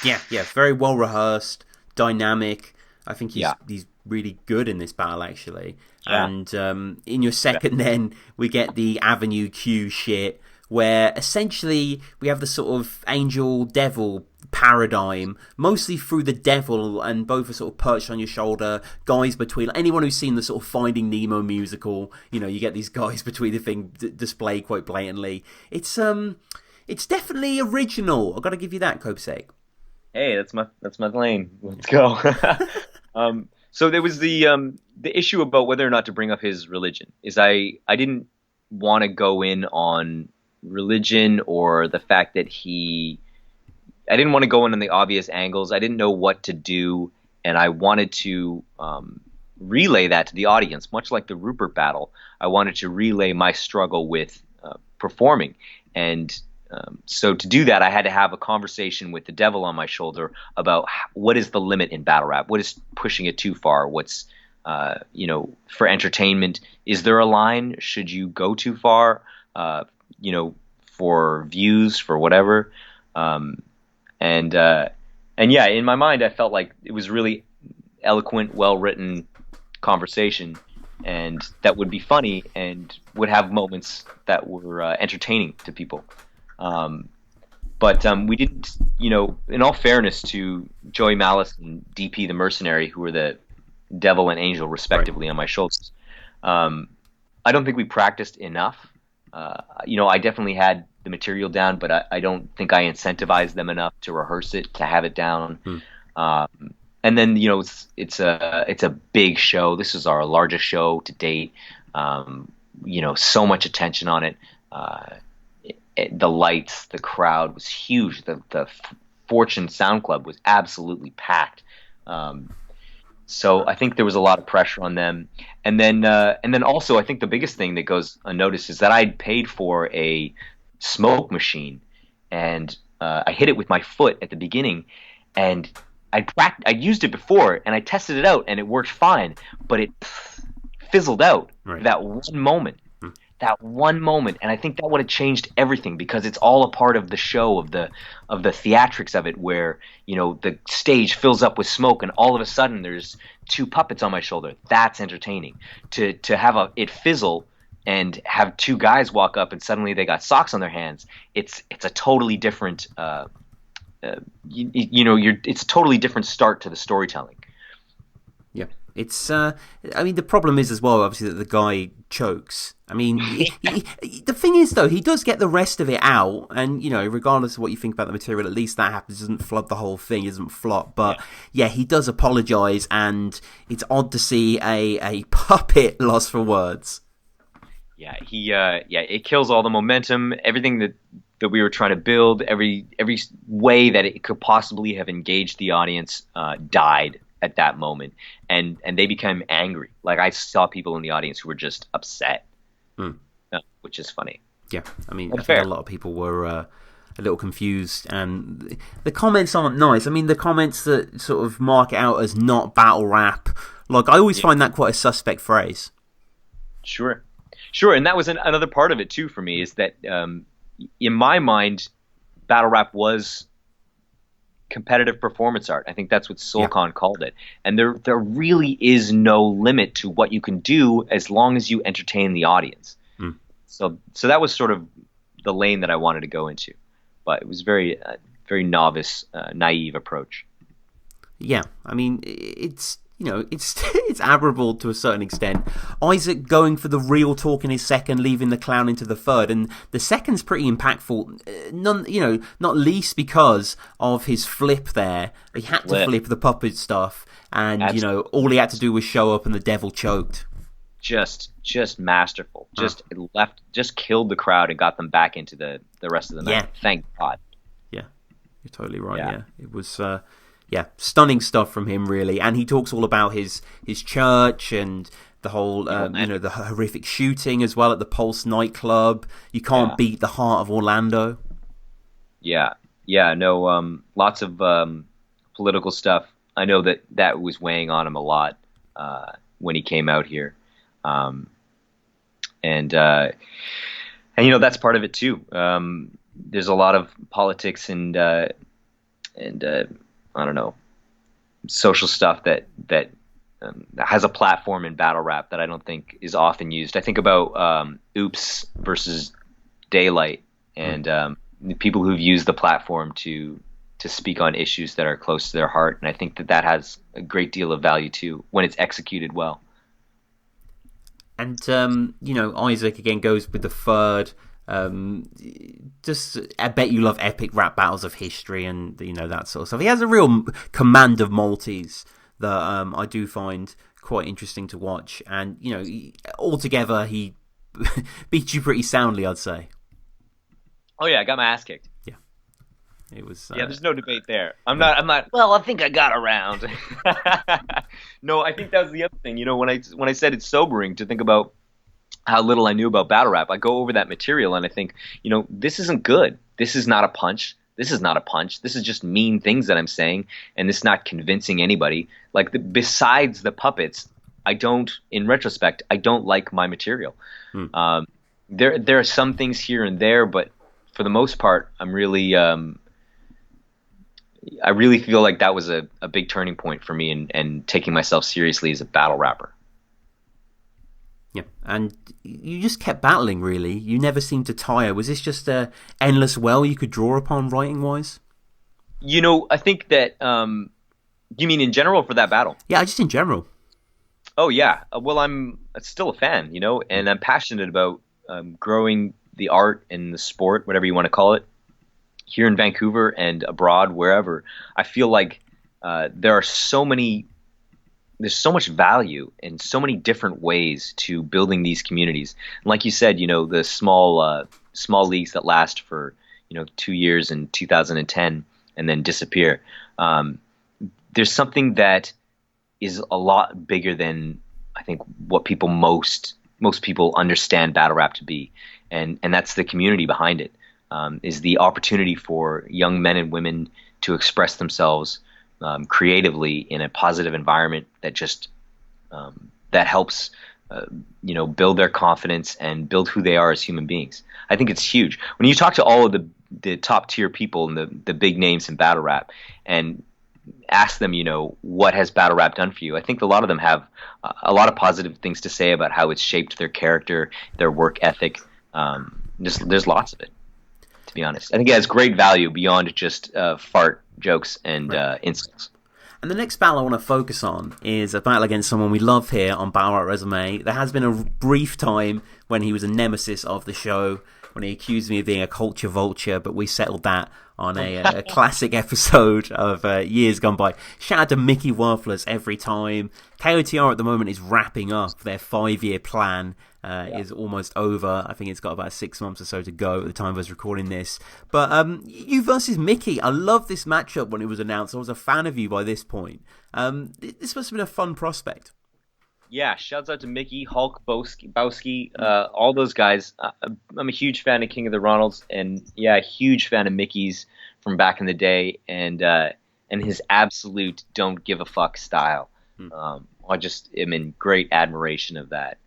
Yeah, very well rehearsed, dynamic. I think he's really good in this battle actually. Yeah. And in your second, then we get the Avenue Q shit, where essentially we have the sort of angel devil paradigm, mostly through the devil, and both are sort of perched on your shoulder, guys between. Anyone who's seen the sort of Finding Nemo musical, you get these guys between the thing displayed quite blatantly. It's definitely original. I've got to give you that, Copasetic. Hey, that's my lane. Let's go. So there was the issue about whether or not to bring up his religion. Is I didn't want to go in on religion or the fact that I didn't want to go in on the obvious angles. I didn't know what to do, and I wanted to relay that to the audience, much like the Rupert battle. I wanted to relay my struggle with performing, and so to do that, I had to have a conversation with the devil on my shoulder about what is the limit in battle rap. What is pushing it too far? What's for entertainment, is there a line? Should you go too far? For views, for whatever. And yeah, in my mind, I felt like it was really eloquent, well-written conversation, and that would be funny and would have moments that were entertaining to people. But we didn't, in all fairness to Joey Malice and DP the Mercenary, who were the devil and angel respectively on my shoulders, I don't think we practiced enough. I definitely had the material down, but I don't think I incentivized them enough to rehearse it, to have it down. And then it's a big show. This is our largest show to date. So much attention on it. The lights, the crowd was huge. The Fortune Sound Club was absolutely packed. So I think there was a lot of pressure on them. And then also I think the biggest thing that goes unnoticed is that I'd paid for a smoke machine, and I hit it with my foot at the beginning, and I'd used it before, and I tested it out, and it worked fine, but it fizzled out that one moment. that one moment, and I think that would have changed everything, because it's all a part of the show, of the theatrics of it, where the stage fills up with smoke and all of a sudden there's two puppets on my shoulder. That's entertaining. To have it fizzle and have two guys walk up and suddenly they got socks on their hands, it's a totally different it's a totally different start to the storytelling. Yeah, it's. I mean, the problem is as well, obviously, that the guy chokes. I mean, the thing is, though, he does get the rest of it out, and regardless of what you think about the material, at least that happens. Doesn't flood the whole thing, doesn't flop. But yeah, he does apologise, and it's odd to see a puppet lost for words. Yeah, it kills all the momentum, everything that we were trying to build, every way that it could possibly have engaged the audience died at that moment, and they became angry. Like, I saw people in the audience who were just upset, which is funny. Yeah, I mean, I think a lot of people were a little confused, and the comments aren't nice. I mean, the comments that sort of mark it out as not battle rap, like, I always find that quite a suspect phrase. Sure, and that was another part of it too for me, is that in my mind, battle rap was competitive performance art. I think that's what Solcon called it. And there really is no limit to what you can do as long as you entertain the audience. So that was sort of the lane that I wanted to go into. But it was very novice, naive approach. Yeah, I mean, it's it's admirable to a certain extent. Isaac going for the real talk in his second, leaving the clown into the third, and the second's pretty impactful. Not least because of his flip there. He had to flip the puppet stuff, and absolutely. All he had to do was show up, and the devil choked. Just masterful. Just killed the crowd and got them back into the rest of the night. Yeah. Thank God. Yeah, you're totally right. Yeah, it was. Stunning stuff from him, really. And he talks all about his church and the whole, the horrific shooting as well at the Pulse nightclub. You can't beat the heart of Orlando. Lots of political stuff. I know that was weighing on him a lot when he came out here, and that's part of it too. There's a lot of politics and I don't know, social stuff that has a platform in battle rap that I don't think is often used. I think about Oops versus Daylight, and the people who've used the platform to speak on issues that are close to their heart, and I think that has a great deal of value too when it's executed well. And Isaac again goes with the third. I bet you love epic rap battles of history and that sort of stuff. He has a real command of Maltese that I do find quite interesting to watch, and altogether he beat you pretty soundly, I'd say. Oh yeah, I got my ass kicked. Yeah, it was. There's no debate there. I'm not. Well, I think I got around. No, I think that was the other thing. When I said it's sobering to think about how little I knew about battle rap, I go over that material and I think, this isn't good. This is not a punch. This is not a punch. This is just mean things that I'm saying, and this is not convincing anybody. Like, besides the puppets, in retrospect, I don't like my material. There are some things here and there, but for the most part, I really feel like that was a big turning point for me and taking myself seriously as a battle rapper. Yeah, and you just kept battling, really. You never seemed to tire. Was this just a endless well you could draw upon writing-wise? I think that... you mean in general for that battle? Yeah, just in general. Oh, yeah. Well, I'm still a fan, and I'm passionate about growing the art and the sport, whatever you want to call it, here in Vancouver and abroad, wherever. I feel like there's so much value in so many different ways to building these communities. And like you said, the small leagues that last for 2 years in 2010 and then disappear. There's something that is a lot bigger than I think what most people understand battle rap to be, and that's the community behind it. Is the opportunity for young men and women to express themselves creatively in a positive environment that just that helps build their confidence and build who they are as human beings. I think it's huge. When you talk to all of the top tier people and the big names in battle rap and ask them, what has battle rap done for you? I think a lot of them have a lot of positive things to say about how it's shaped their character, their work ethic. There's lots of it, to be honest. I think it has great value beyond just fart jokes and insults. And the next battle I want to focus on is a battle against someone we love here on Battle Rap Resume. There has been a brief time when he was a nemesis of the show, when he accused me of being a culture vulture, but we settled that on a classic episode of years gone by. Shout out to Micky Worthless every time. KOTR at the moment is wrapping up. Their 5-year plan is almost over. I think it's got about 6 months or so to go at the time of us recording this. But you versus Micky, I love this matchup when it was announced. I was a fan of you by this point. This must have been a fun prospect. Yeah, shouts out to Micky, Hulk, Bowski, all those guys. I'm a huge fan of King of the Ronalds, and a huge fan of Micky's from back in the day, and his absolute don't give a fuck style. I just am in great admiration of that.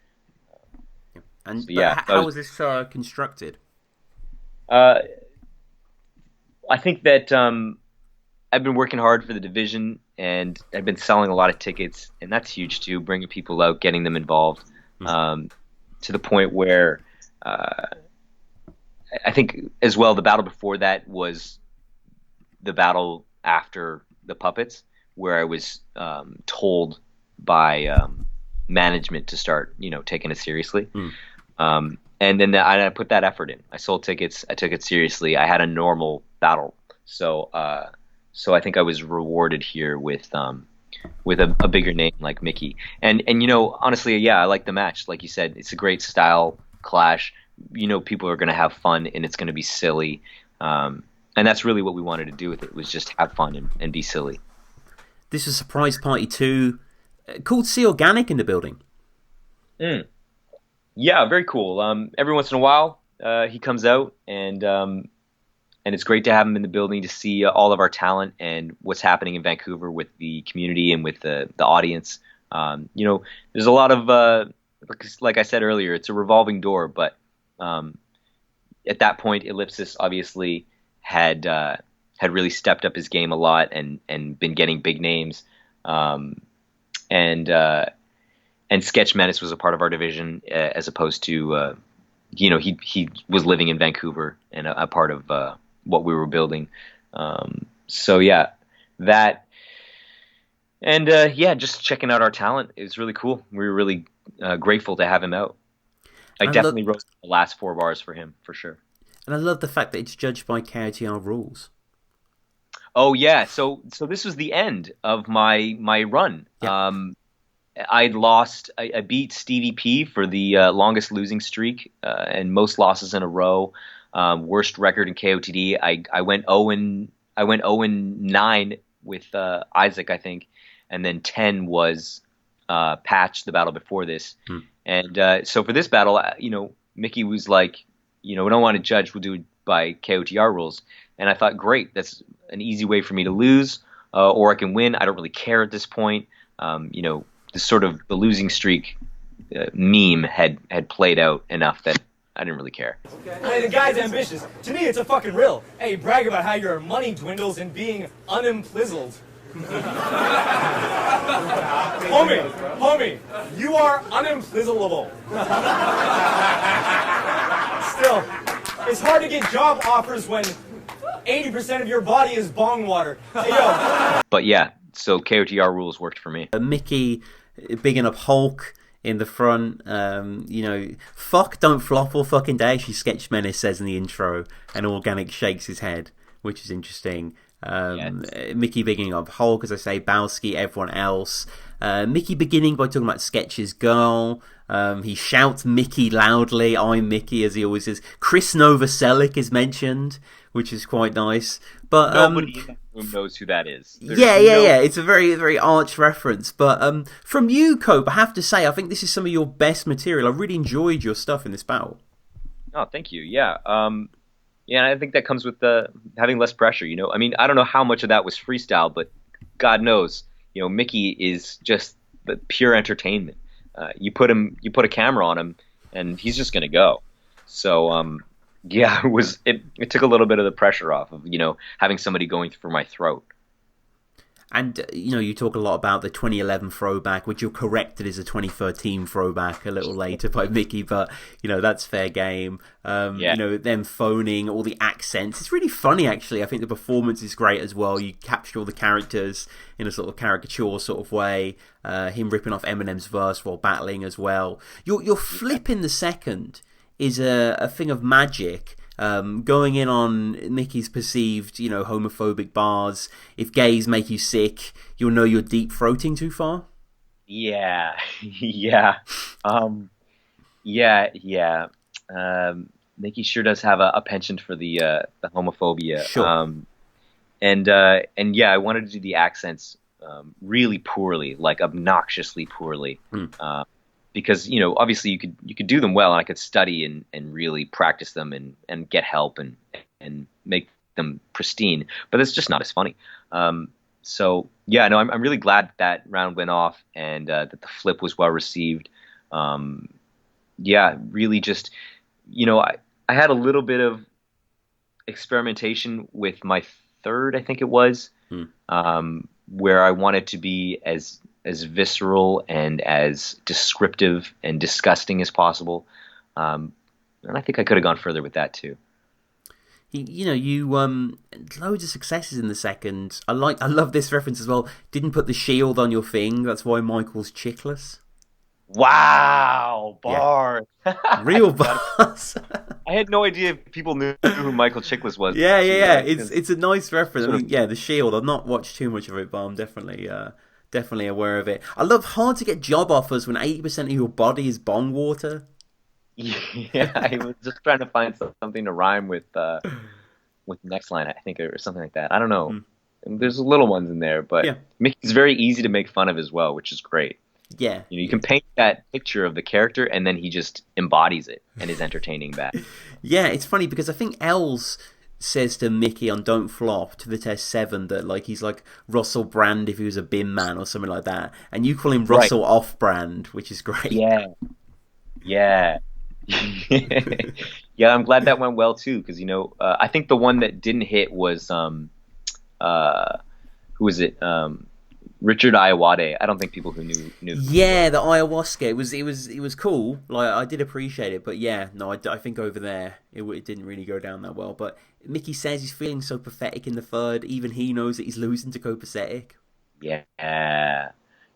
And how was this constructed? I think that I've been working hard for the division, and I've been selling a lot of tickets, and that's huge too, bringing people out, getting them involved, to the point where I think as well the battle before that was the battle after the puppets, where I was told by management to start, taking it seriously. And then I put that effort in. I sold tickets. I took it seriously. I had a normal battle. So I think I was rewarded here with a bigger name like Micky. And honestly, I like the match. Like you said, it's a great style clash. People are going to have fun, and it's going to be silly. And that's really what we wanted to do with it, was just have fun and be silly. This is Surprise Party 2. Cool to see Organic in the building. Yeah, very cool. Every once in a while, he comes out, and it's great to have him in the building to see all of our talent and what's happening in Vancouver with the community and with the audience. There's a lot of, like I said earlier, it's a revolving door, but at that point, Illipsis obviously had really stepped up his game a lot and been getting big names. And Sketch Menace was a part of our division, as opposed to, he was living in Vancouver and a part of what we were building. That. And just checking out our talent is really cool. We were really grateful to have him out. I definitely wrote the last 4 bars for him, for sure. And I love the fact that it's judged by KOTR rules. Oh yeah, so this was the end of my run. Yeah. I beat Stevie P for the longest losing streak and most losses in a row. Worst record in KOTD. I went 0-9 with Isaac, I think, and then 10 was Patch, the battle before this. And so for this battle, Micky was like, we don't want to judge, we'll do it by KOTR rules. And I thought, great, that's an easy way for me to lose, or I can win. I don't really care at this point. This sort of the losing streak meme had played out enough that I didn't really care. Hey, the guy's ambitious. To me, it's a fucking rill. Hey, brag about how your money dwindles and being unimplissled. homie, you are unimplizzleable. Still, it's hard to get job offers when 80% of your body is bong water. Hey, yo. But yeah, so KOTR rules worked for me. Micky bigging up Hulk in the front. Fuck don't flop all fucking day, she Sketch Menace says in the intro, and Organic shakes his head, which is interesting. Micky bigging up Hulk, as I say, Bowski, everyone else. Micky beginning by talking about Sketch's girl. He shouts Micky loudly, I'm Micky, as he always is. Chris Novoselic is mentioned, which is quite nice. But nobody in that room knows who that is. Yeah. It's a very, very arch reference. But from you, Cope, I have to say, I think this is some of your best material. I really enjoyed your stuff in this battle. Oh, thank you. Yeah. And I think that comes with having less pressure. I mean, I don't know how much of that was freestyle, but God knows, Micky is just the pure entertainment. you put a camera on him, and he's just gonna go. So yeah, it took a little bit of the pressure off of having somebody going for my throat. And, you talk a lot about the 2011 throwback, which you're corrected as a 2013 throwback a little later by Micky, but, that's fair game. Them phoning, all the accents. It's really funny, actually. I think the performance is great as well. You capture all the characters in a sort of caricature sort of way. Him ripping off Eminem's verse while battling as well. Your flip in the second is a thing of magic. Going in on Micky's perceived, homophobic bars. If gays make you sick, you'll know you're deep throating too far. Yeah, yeah, yeah. Micky sure does have a penchant for the homophobia. Sure. And yeah, I wanted to do the accents really poorly, like obnoxiously poorly. Because obviously you could do them well, and I could study and really practice them and get help and make them pristine, but it's just not as funny. So yeah, no, I'm really glad that round went off and that the flip was well received. Yeah, really just I had a little bit of experimentation with my third, I think it was, where I wanted to be as visceral and as descriptive and disgusting as possible. And I think I could have gone further with that too. You loads of successes in the second. I love this reference as well. Didn't put the shield on your thing. That's why Michael's chickless. Wow, bars. Yeah. Real bars. I had no idea people knew who Michael Chiklis was. Yeah. It's a nice reference. I mean, the shield. I've not watched too much of it, but I'm definitely aware of it. I love hard to get job offers when 80% of your body is bong water. Yeah, I was just trying to find something to rhyme with next line, I think, or something like that. I don't know. There's little ones in there, but Micky's very easy to make fun of as well, which is great. Yeah. You can paint that picture of the character, and then he just embodies it and is entertaining back. Yeah, it's funny because I think Els says to Micky on Don't Flop to the Test 7 that he's like Russell Brand if he was a bin man or something like that, and you call him Russell Off-Brand, which is great. Yeah. Yeah, I'm glad that went well too, because I think the one that didn't hit was who was it? Richard Iowade. I don't think people who knew. Yeah, the ayahuasca. It was cool. I did appreciate it, but I think over there it didn't really go down that well. But Micky says he's feeling so pathetic in the third. Even he knows that he's losing to Copasetic. Yeah,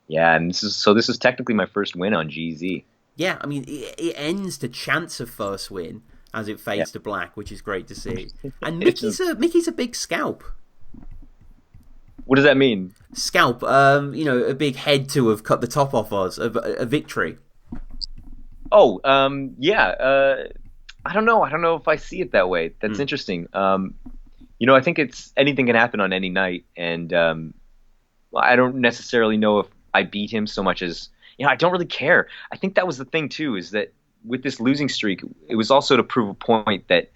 and this is technically my first win on GZ. Yeah, I mean it ends to chance of first win as it fades to black, which is great to see. And Micky's a big scalp. What does that mean? Scalp, a big head to have cut the top off us, a victory. Oh, yeah. I don't know. I don't know if I see it that way. That's interesting. I think anything can happen on any night, and I don't necessarily know if I beat him so much as I don't really care. I think that was the thing too, is that with this losing streak, it was also to prove a point that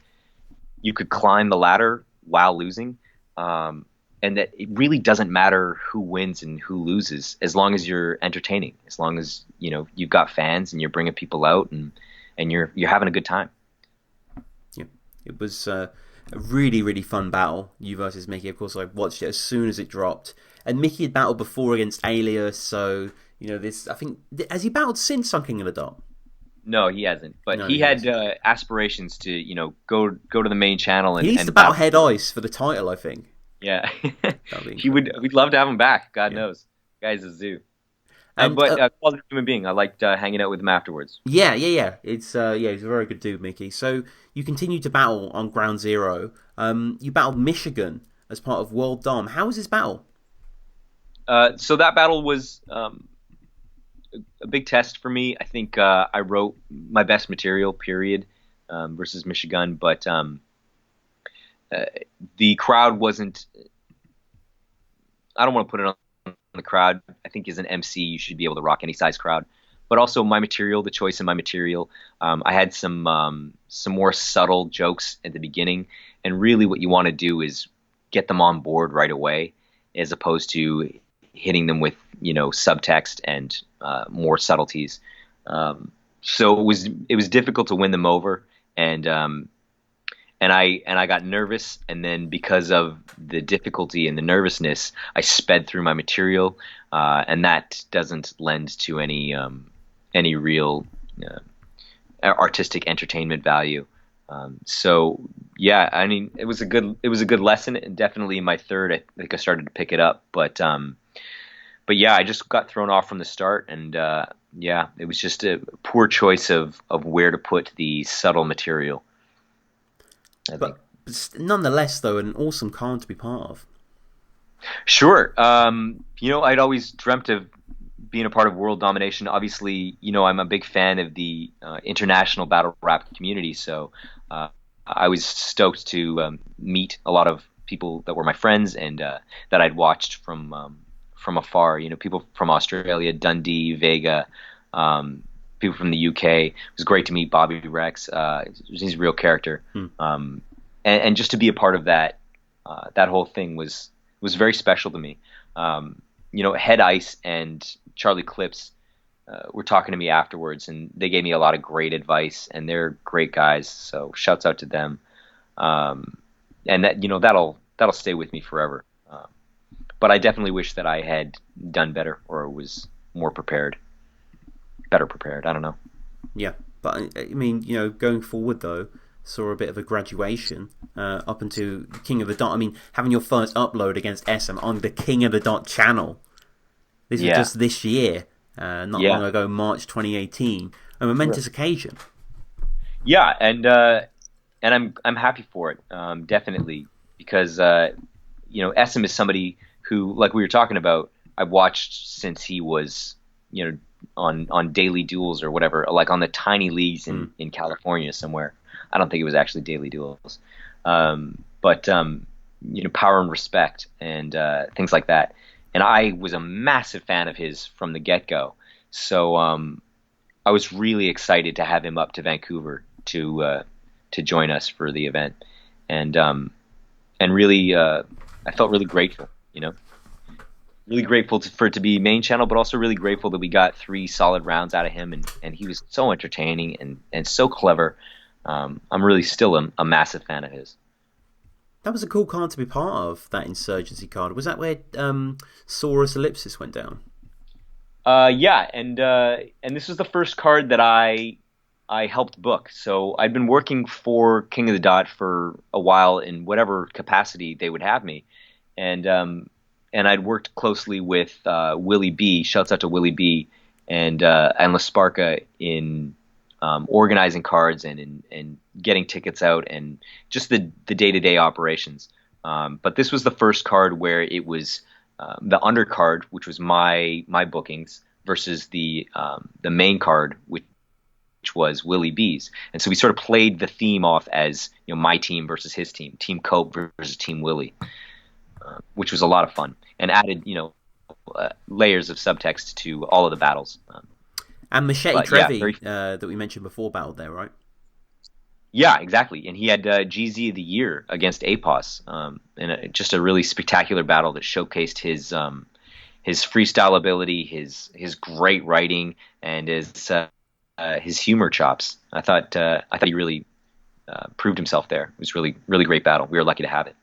you could climb the ladder while losing. And that it really doesn't matter who wins and who loses, as long as you're entertaining, as long as you've got fans and you're bringing people out and you're having a good time. Yeah, it was a really, really fun battle, you versus Micky. Of course, I watched it as soon as it dropped, and Micky had battled before against Alias, so this. I think has he battled since on King of the Dot? No, he hasn't. But he had aspirations to go to the main channel and he needs to battle Head Ice for the title, I think. Yeah, we'd love to have him back. God knows, guy's a zoo. But quality human being. I liked hanging out with him afterwards. Yeah. It's he's a very good dude, Micky. So you continue to battle on Ground Zero. You battled Michigan as part of World Dom. How was his battle? So that battle was a big test for me. I think I wrote my best material, period, versus Michigan, but. The crowd wasn't. I don't want to put it on the crowd. I think as an MC, you should be able to rock any size crowd. But also my material, the choice of my material. I had some more subtle jokes at the beginning, and really what you want to do is get them on board right away, as opposed to hitting them with subtext and more subtleties. So it was difficult to win them over, and I got nervous, and then because of the difficulty and the nervousness, I sped through my material, and that doesn't lend to any real artistic entertainment value. So yeah, I mean, it was a good lesson, and definitely in my third, I think I started to pick it up, but yeah, I just got thrown off from the start, and yeah, it was just a poor choice of where to put the subtle material. But nonetheless, though, an awesome card to be part of. Sure. I'd always dreamt of being a part of world domination. Obviously, I'm a big fan of the international battle rap community, so I was stoked to meet a lot of people that were my friends and that I'd watched from afar. People from Australia, Dundee, Vega, people from the UK. It was great to meet Bobby Rex. He's a real character, and just to be a part of that whole thing was very special to me. Head Ice and Charlie Clips were talking to me afterwards, and they gave me a lot of great advice, and they're great guys. So shouts out to them. And that that'll stay with me forever. But I definitely wish that I had done better or was more prepared, better prepared. I don't know. Yeah, but I mean, going forward though, saw a bit of a graduation up into King of the Dot. I mean, having your first upload against SM on the King of the Dot channel. This was just this year, not long ago, March 2018. A momentous occasion. Yeah, and I'm happy for it, definitely, because SM is somebody who, like we were talking about, I've watched since he was on Daily Duels or whatever, like on the tiny leagues in California somewhere. I don't think it was actually Daily Duels, but Power and Respect and things like that. And I was a massive fan of his from the get-go. So I was really excited to have him up to Vancouver to join us for the event, and really I felt really grateful. Really grateful for it to be main channel, but also really grateful that we got 3 solid rounds out of him, and he was so entertaining and so clever. I'm really still a massive fan of his. That was a cool card to be part of, that Insurgency card. Was that where Saurus Illipsis went down? Yeah, and this was the first card that I helped book. So I'd been working for King of the Dot for a while in whatever capacity they would have me, and I'd worked closely with Willie B. Shouts out to Willie B. and La Sparka in organizing cards and getting tickets out and just the day-to-day operations. But this was the first card where it was the undercard, which was my bookings, versus the main card, which was Willie B's. And so we sort of played the theme off as my team versus his team, Team Cope versus Team Willie, which was a lot of fun and added layers of subtext to all of the battles. And Machete Trevi, that we mentioned before, battled there, right? Yeah, exactly. And he had GZ of the Year against APOS, and just a really spectacular battle that showcased his freestyle ability, his great writing, and his humor chops. I thought he really proved himself there. It was really, really great battle. We were lucky to have it.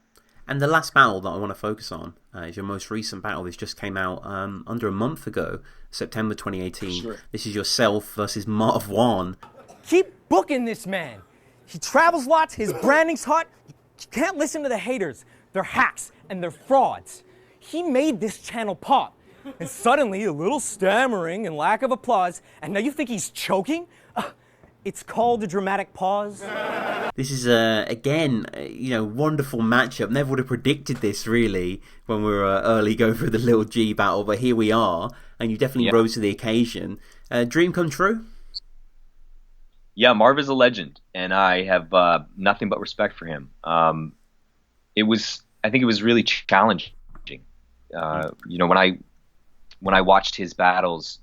And the last battle that I want to focus on is your most recent battle. This just came out under a month ago, September 2018. Sure. This is yourself versus Marvwon. Keep booking this man. He travels lots, his branding's hot. You can't listen to the haters. They're hacks and they're frauds. He made this channel pop. And suddenly a little stammering and lack of applause, and now you think he's choking? It's called a dramatic pause. This is, again, wonderful matchup. Never would have predicted this, really, when we were early going through the Lil G battle, but here we are, and you definitely rose to the occasion. Dream come true? Yeah, Marv is a legend, and I have nothing but respect for him. I think it was really challenging. When I watched his battles,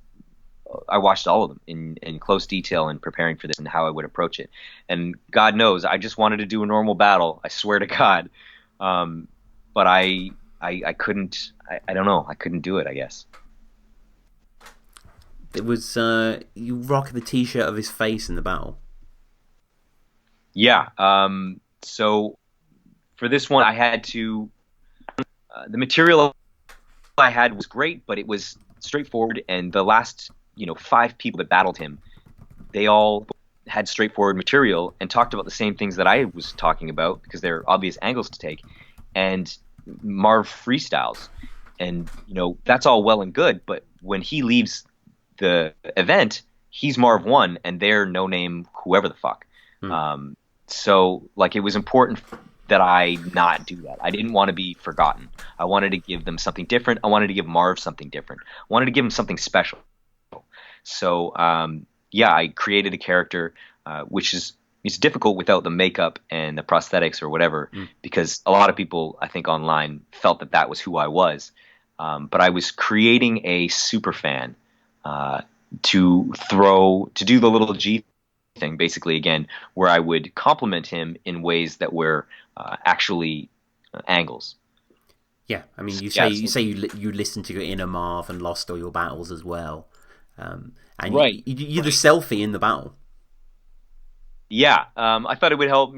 I watched all of them in close detail in preparing for this and how I would approach it. And God knows, I just wanted to do a normal battle. I swear to God. But I couldn't, I don't know. I couldn't do it, I guess. It was you rock the T-shirt of his face in the battle. Yeah. So for this one, I had to. The material I had was great, but it was straightforward. And the last, 5 people that battled him, they all had straightforward material and talked about the same things that I was talking about because they're obvious angles to take. And Marv freestyles, and that's all well and good. But when he leaves the event, he's Marvwon, and they're no name whoever the fuck. So like it was important that I not do that. I didn't want to be forgotten. I wanted to give them something different. I wanted to give Marv something different. I wanted to give him something special. So I created a character, which is difficult without the makeup and the prosthetics or whatever, because a lot of people I think online felt that was who I was. But I was creating a super fan to do the Lil G thing, basically, again, where I would compliment him in ways that were actually angles. Yeah, I mean, you say you listen to your inner Marv and lost all your battles as well, and right. You're the selfie in the battle. Yeah, I thought it would help,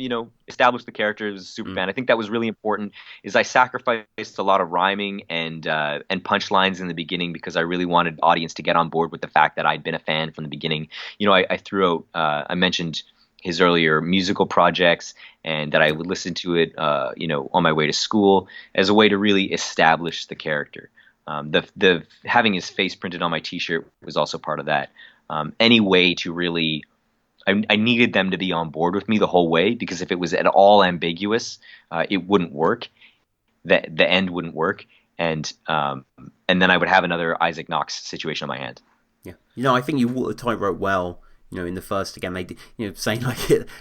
establish the character as a super fan. I think that was really important. Is I sacrificed a lot of rhyming and punchlines in the beginning because I really wanted the audience to get on board with the fact that I'd been a fan from the beginning. I threw out, I mentioned his earlier musical projects and that I would listen to it, on my way to school as a way to really establish the character. The having his face printed on my T-shirt was also part of that. Any way to really. I needed them to be on board with me the whole way, because if it was at all ambiguous, it wouldn't work. The end wouldn't work, and then I would have another Isaac Knox situation on my hand. Yeah, I think you walked the tightrope well. In the first, again, they saying like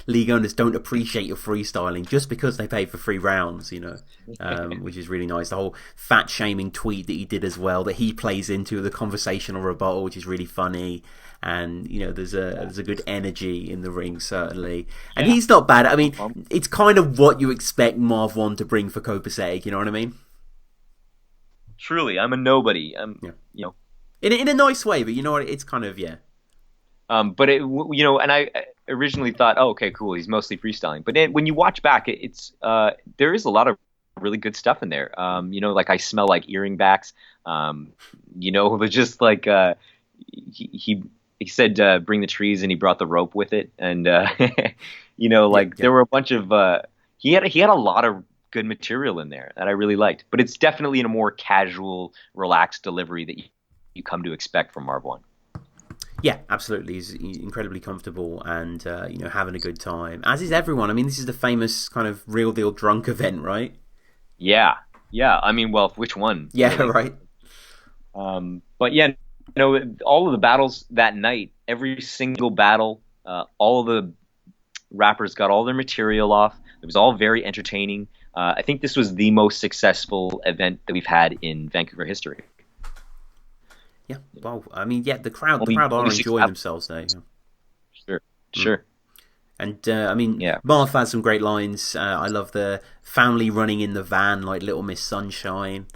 league owners don't appreciate your freestyling just because they pay for 3 rounds, which is really nice. The whole fat shaming tweet that he did as well, that he plays into the conversational rebuttal, which is really funny. And there's a good energy in the ring, certainly, and he's not bad. I mean, it's kind of what you expect Marvwon to bring for Copasetic. You know what I mean? Truly, I'm a nobody. In a nice way, but you know what? It's kind of But it, and I originally thought, oh, okay, cool. He's mostly freestyling. But when you watch back, it's there is a lot of really good stuff in there. Like I smell like earring backs. But just like he said, bring the trees, and he brought the rope with it. And there were a bunch of he had a lot of good material in there that I really liked. But it's definitely in a more casual, relaxed delivery that you come to expect from Marvwon. Yeah, absolutely. He's incredibly comfortable and having a good time, as is everyone. I mean, this is the famous kind of real deal drunk event, right? Yeah. I mean, well, which one? Yeah, right. But yeah, all of the battles that night, every single battle, all of the rappers got all their material off. It was all very entertaining. I think this was the most successful event that we've had in Vancouver history. Yeah, well, I mean, the crowd are enjoying themselves there. Yeah. Sure. And Marv has some great lines. I love the family running in the van like Little Miss Sunshine.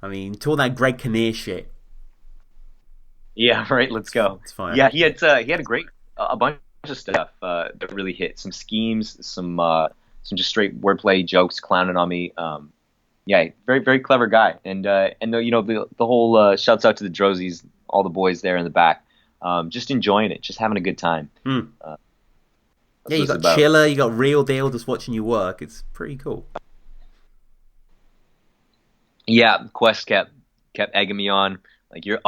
I mean, to all that Greg Kinnear shit. Yeah, right. Let's go. It's fine. Yeah, he had a bunch of stuff that really hit. Some schemes, some just straight wordplay jokes, clowning on me. Very, very clever guy. And the whole shouts out to the Drosies, all the boys there in the back, just enjoying it, just having a good time. You got Chiller, you got Real Deal just watching you work. It's pretty cool. Yeah, Quest kept egging me on, like you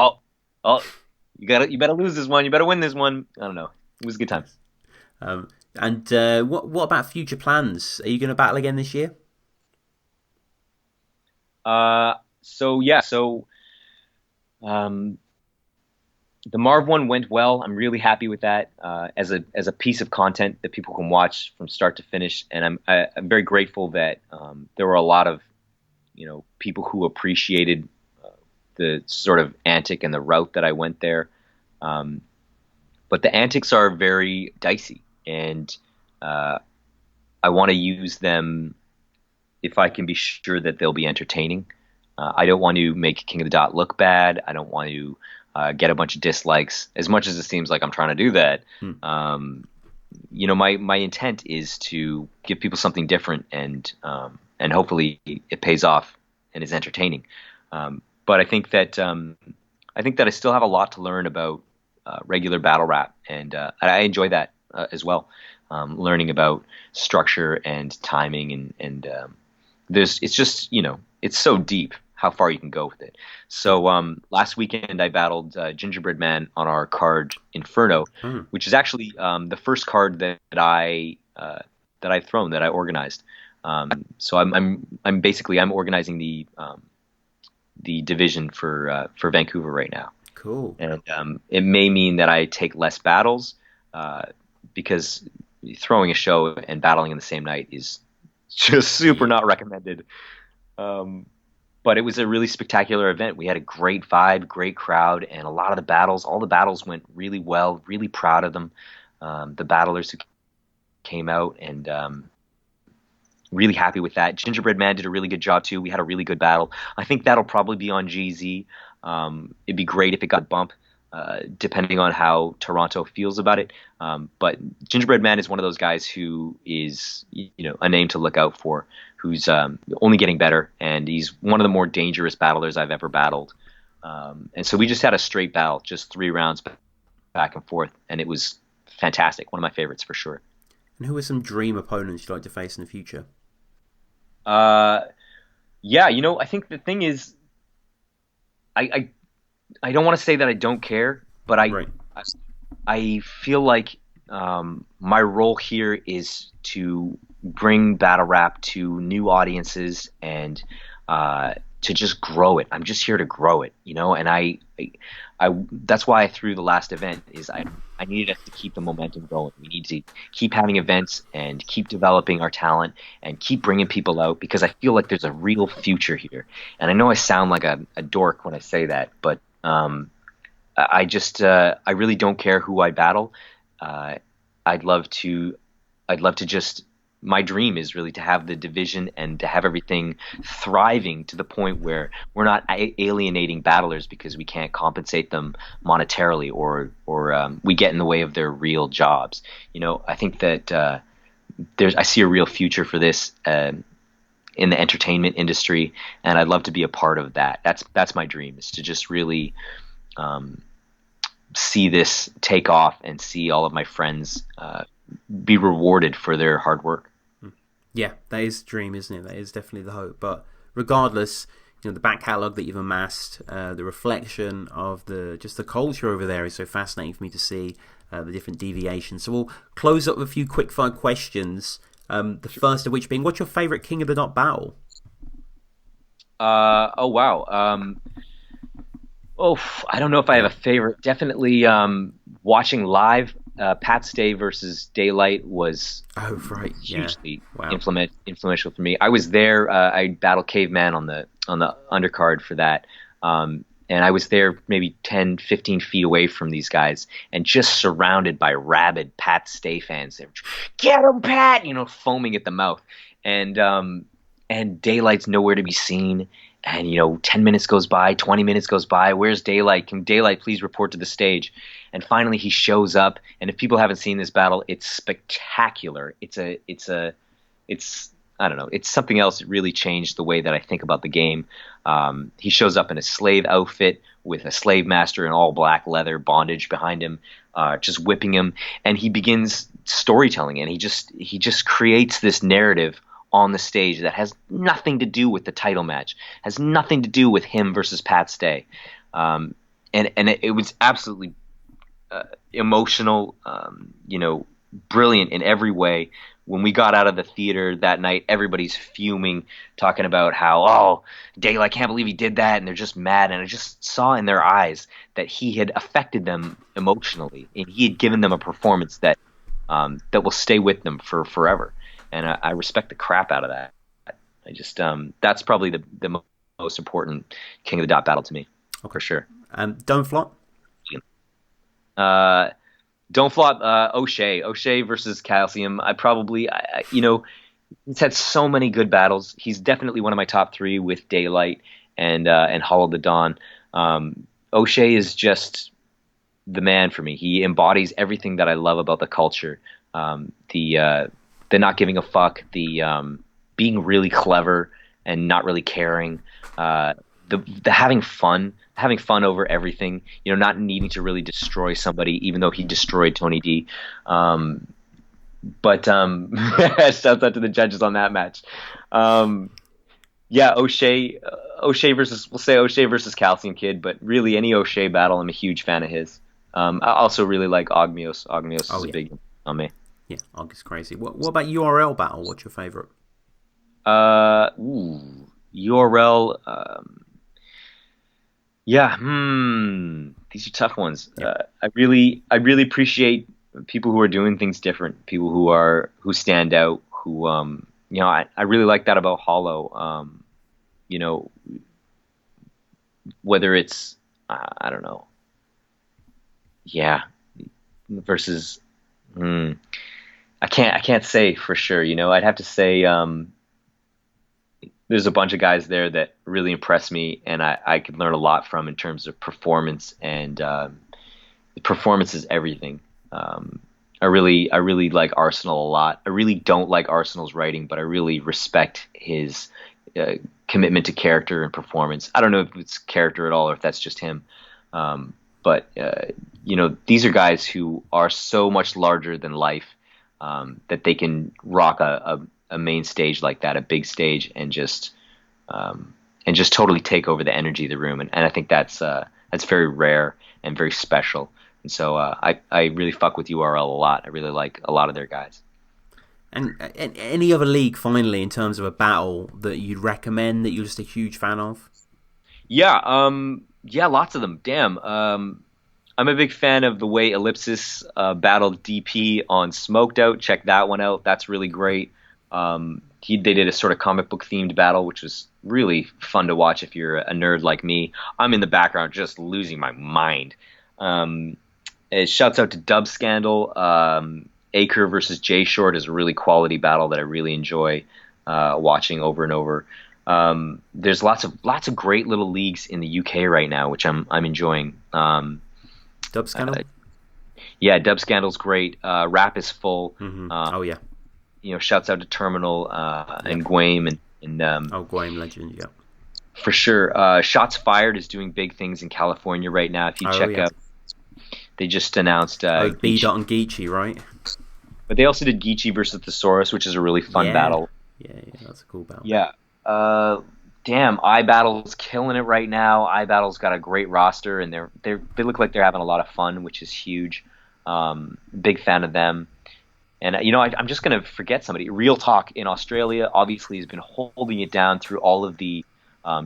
better lose this one, you better win this one. I don't know. It was a good time. And what about future plans? Are you going to battle again this year? The Marv one went well. I'm really happy with that as a piece of content that people can watch from start to finish, and I'm very grateful that there were a lot of people who appreciated the sort of antic and the route that I went there. But the antics are very dicey, and I want to use them if I can be sure that they'll be entertaining. I don't want to make King of the Dot look bad. I don't want to get a bunch of dislikes. As much as it seems like I'm trying to do that, my intent is to give people something different, and hopefully it pays off and is entertaining. But I think that I still have a lot to learn about regular battle rap, and I enjoy that as well. Learning about structure and timing, and it's just it's so deep how far you can go with it. So last weekend I battled Gingerbread Man on our card Inferno, which is actually the first card that I've thrown, that I organized. So I'm basically organizing the division for Vancouver right now. Cool. And it may mean that I take less battles because throwing a show and battling in the same night is just super not recommended. But it was a really spectacular event. We had a great vibe, great crowd, and all the battles went really well. Really proud of them. The battlers who came out, and really happy with that. Gingerbread Man did a really good job too. We had a really good battle. I think that'll probably be on GZ. It'd be great if it got bumped, depending on how Toronto feels about it. But Gingerbread Man is one of those guys who is, a name to look out for, who's only getting better, and he's one of the more dangerous battlers I've ever battled. And so we just had a straight battle, just 3 rounds back and forth, and it was fantastic. One of my favorites for sure. And who are some dream opponents you'd like to face in the future? Yeah, I think the thing is, I don't want to say that I don't care, but I feel like my role here is to bring battle rap to new audiences and to just grow it. I'm just here to grow it, and I that's why I threw the last event. Is I needed us to keep the momentum going. We need to keep having events and keep developing our talent and keep bringing people out, because I feel like there's a real future here. And I know I sound like a dork when I say that, but I really don't care who I battle. I'd love to just, my dream is really to have the division and to have everything thriving to the point where we're not alienating battlers because we can't compensate them monetarily, or we get in the way of their real jobs. I think that I see a real future for this in the entertainment industry, and I'd love to be a part of that. That's my dream, is to just really see this take off and see all of my friends be rewarded for their hard work. Yeah, that is the dream, isn't it? That is definitely the hope. But regardless, the back catalogue that you've amassed, the reflection of the culture over there is so fascinating for me to see, the different deviations. So we'll close up with a few quick-fire questions. The first of which being, what's your favourite King of the Dot battle? Oh, wow. I don't know if I have a favorite. Definitely watching live Pat Stay versus Daylight was hugely influential for me. I was there. I battled Caveman on the undercard for that. And I was there maybe 10, 15 feet away from these guys and just surrounded by rabid Pat Stay fans. They were, get him, Pat! Foaming at the mouth. And Daylight's nowhere to be seen. And, 10 minutes goes by, 20 minutes goes by. Where's Daylight? Can Daylight please report to the stage? And finally he shows up. And if people haven't seen this battle, it's spectacular. It's I don't know. It's something else that really changed the way that I think about the game. He shows up in a slave outfit with a slave master in all black leather bondage behind him, just whipping him. And he begins storytelling, and he just creates this narrative on the stage that has nothing to do with the title match, has nothing to do with him versus Pat Stay. And it was absolutely emotional, brilliant in every way. When we got out of the theater that night, everybody's fuming, talking about how, Daylight, I can't believe he did that, and they're just mad. And I just saw in their eyes that he had affected them emotionally, and he had given them a performance that will stay with them for forever. And I respect the crap out of that. I just that's probably the most important King of the Dot battle to me, for sure. Don't flop. Don't flop. O'Shea versus Calcium. He's had so many good battles. He's definitely one of my top 3 with Daylight and Hollow the Dawn. O'Shea is just the man for me. He embodies everything that I love about the culture. The not giving a fuck, the being really clever and not really caring, the having fun over everything. Not needing to really destroy somebody, even though he destroyed Tony D. But shouts out to the judges on that match. Yeah, O'Shea versus Calcium Kid, but really any O'Shea battle, I'm a huge fan of his. I also really like Ogmios. Ogmios is a big one on me. Yeah, Og is crazy. What about URL battle? What's your favorite? URL. Yeah. These are tough ones. Yeah. I really appreciate people who are doing things different. People who stand out. Who I really like that about Hollow. Whether it's I don't know. Yeah. Versus. I can't say for sure. I'd have to say there's a bunch of guys there that really impress me, and I could learn a lot from in terms of performance, and performance is everything. I really like Arsenal a lot. I really don't like Arsenal's writing, but I really respect his commitment to character and performance. I don't know if it's character at all or if that's just him. But these are guys who are so much larger than life that they can rock a main stage like that, a big stage, and just totally take over the energy of the room. And I think that's very rare and very special. And so I really fuck with URL a lot. I really like a lot of their guys. And any other league, finally, in terms of a battle that you'd recommend that you're just a huge fan of? Yeah, lots of them. Damn. I'm a big fan of the way Illipsis battled DP on Smoked Out. Check that one out. That's really great. They did a sort of comic book themed battle, which was really fun to watch if you're a nerd like me. I'm in the background just losing my mind. It shouts out to Dub Scandal. Acre versus J Short is a really quality battle that I really enjoy watching over and over. There's lots of great little leagues in the UK right now, which I'm enjoying. Dub Scandal? Yeah, Dub Scandal's great. Rap is full. Mm-hmm. Oh yeah. Shouts out to Terminal and Guame and Guame legend, yeah. For sure. Shots Fired is doing big things in California right now. If you check out, they just announced B. Dot and Geechee, right? But they also did Geechee versus Thesaurus, which is a really fun battle. Yeah, that's a cool battle. Yeah. Damn, iBattle's killing it right now. iBattle's got a great roster, and they look like they're having a lot of fun, which is huge. Big fan of them. And I'm just gonna forget somebody. Real Talk in Australia obviously has been holding it down through all of the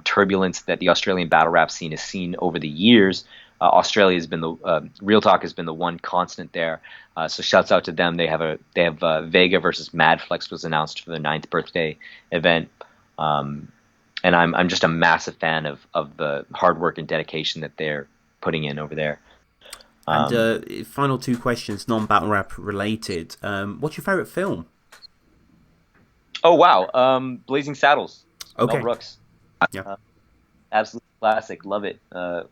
turbulence that the Australian battle rap scene has seen over the years. Australia has been Real Talk has been the one constant there. So shouts out to them. They have Vega versus Madflex was announced for their 9th birthday event. And I'm just a massive fan of the hard work and dedication that they're putting in over there. And final 2 questions, non-battle rap related. What's your favorite film? Oh wow, Blazing Saddles. Okay. Mel Brooks. Yeah. Absolute classic. Love it. I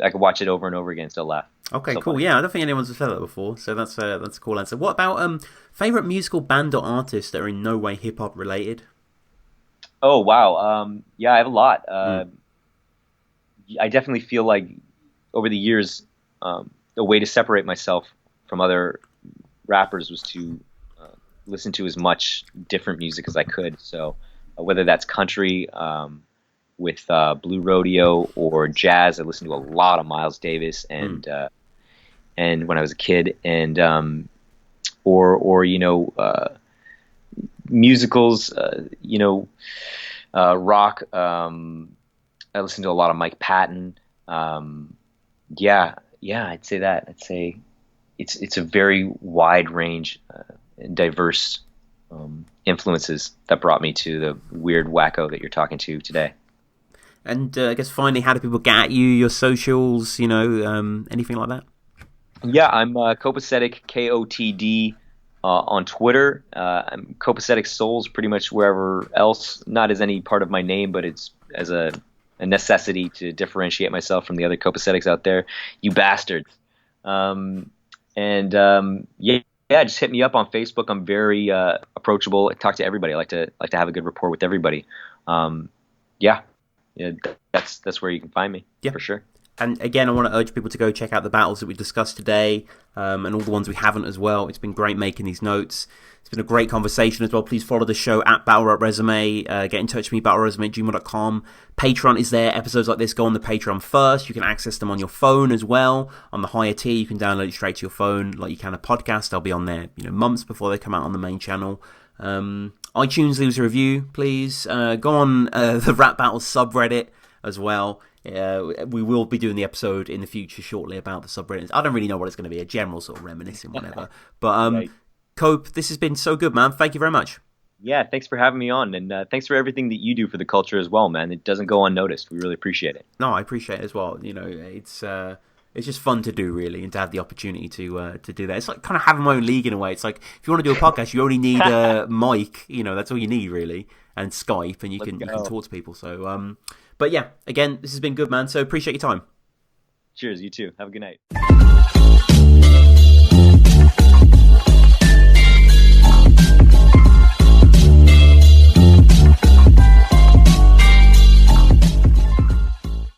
could watch it over and over again, still laugh. Okay, so cool. funny. Yeah, I don't think anyone's said that before, so that's a cool answer. What about favorite musical band or artists that are in no way hip hop related? Oh wow, yeah, I have a lot. I definitely feel like over the years, a way to separate myself from other rappers was to listen to as much different music as I could. So whether that's country with Blue Rodeo or jazz, I listened to a lot of Miles Davis and when I was a kid, and or musicals, rock. I listened to a lot of Mike Patton. Yeah, I'd say that. I'd say it's a very wide range and diverse influences that brought me to the weird wacko that you're talking to today. And I guess finally, how do people get at you? Your socials, anything like that? Yeah, I'm Copasetic, KOTD, on Twitter. I'm Copacetic Souls pretty much wherever else. Not as any part of my name, but it's as a necessity to differentiate myself from the other Copasetics out there. You bastards. Yeah, just hit me up on Facebook. I'm very approachable. I talk to everybody. I like to have a good rapport with everybody. Yeah, that's where you can find me. Yeah, for sure. And again, I want to urge people to go check out the battles that we discussed today, and all the ones we haven't as well. It's been great making these notes. It's been a great conversation as well. Please follow the show at battlerapresume. Get in touch with me, battlerapresume@gmail.com. Patreon is there. Episodes like this go on the Patreon first. You can access them on your phone as well. On the higher tier, you can download it straight to your phone like you can a podcast. They'll be on there, months before they come out on the main channel. iTunes, leaves a review, please. Go on the Rap Battles subreddit as well. We will be doing the episode in the future shortly about the subreddits. I don't really know what it's going to be, a general sort of reminiscing, whatever. But Right. Cope, this has been so good, man. Thank you very much. Yeah, thanks for having me on, and thanks for everything that you do for the culture as well, man. It doesn't go unnoticed. We really appreciate it. No, I appreciate it as well. It's just fun to do, really, and to have the opportunity to do that. It's like kind of having my own league in a way. It's like if you want to do a podcast, you only need a mic. That's all you need, really, and Skype, and you can talk to people. So, but yeah, again, this has been good, man. So appreciate your time. Cheers, you too. Have a good night.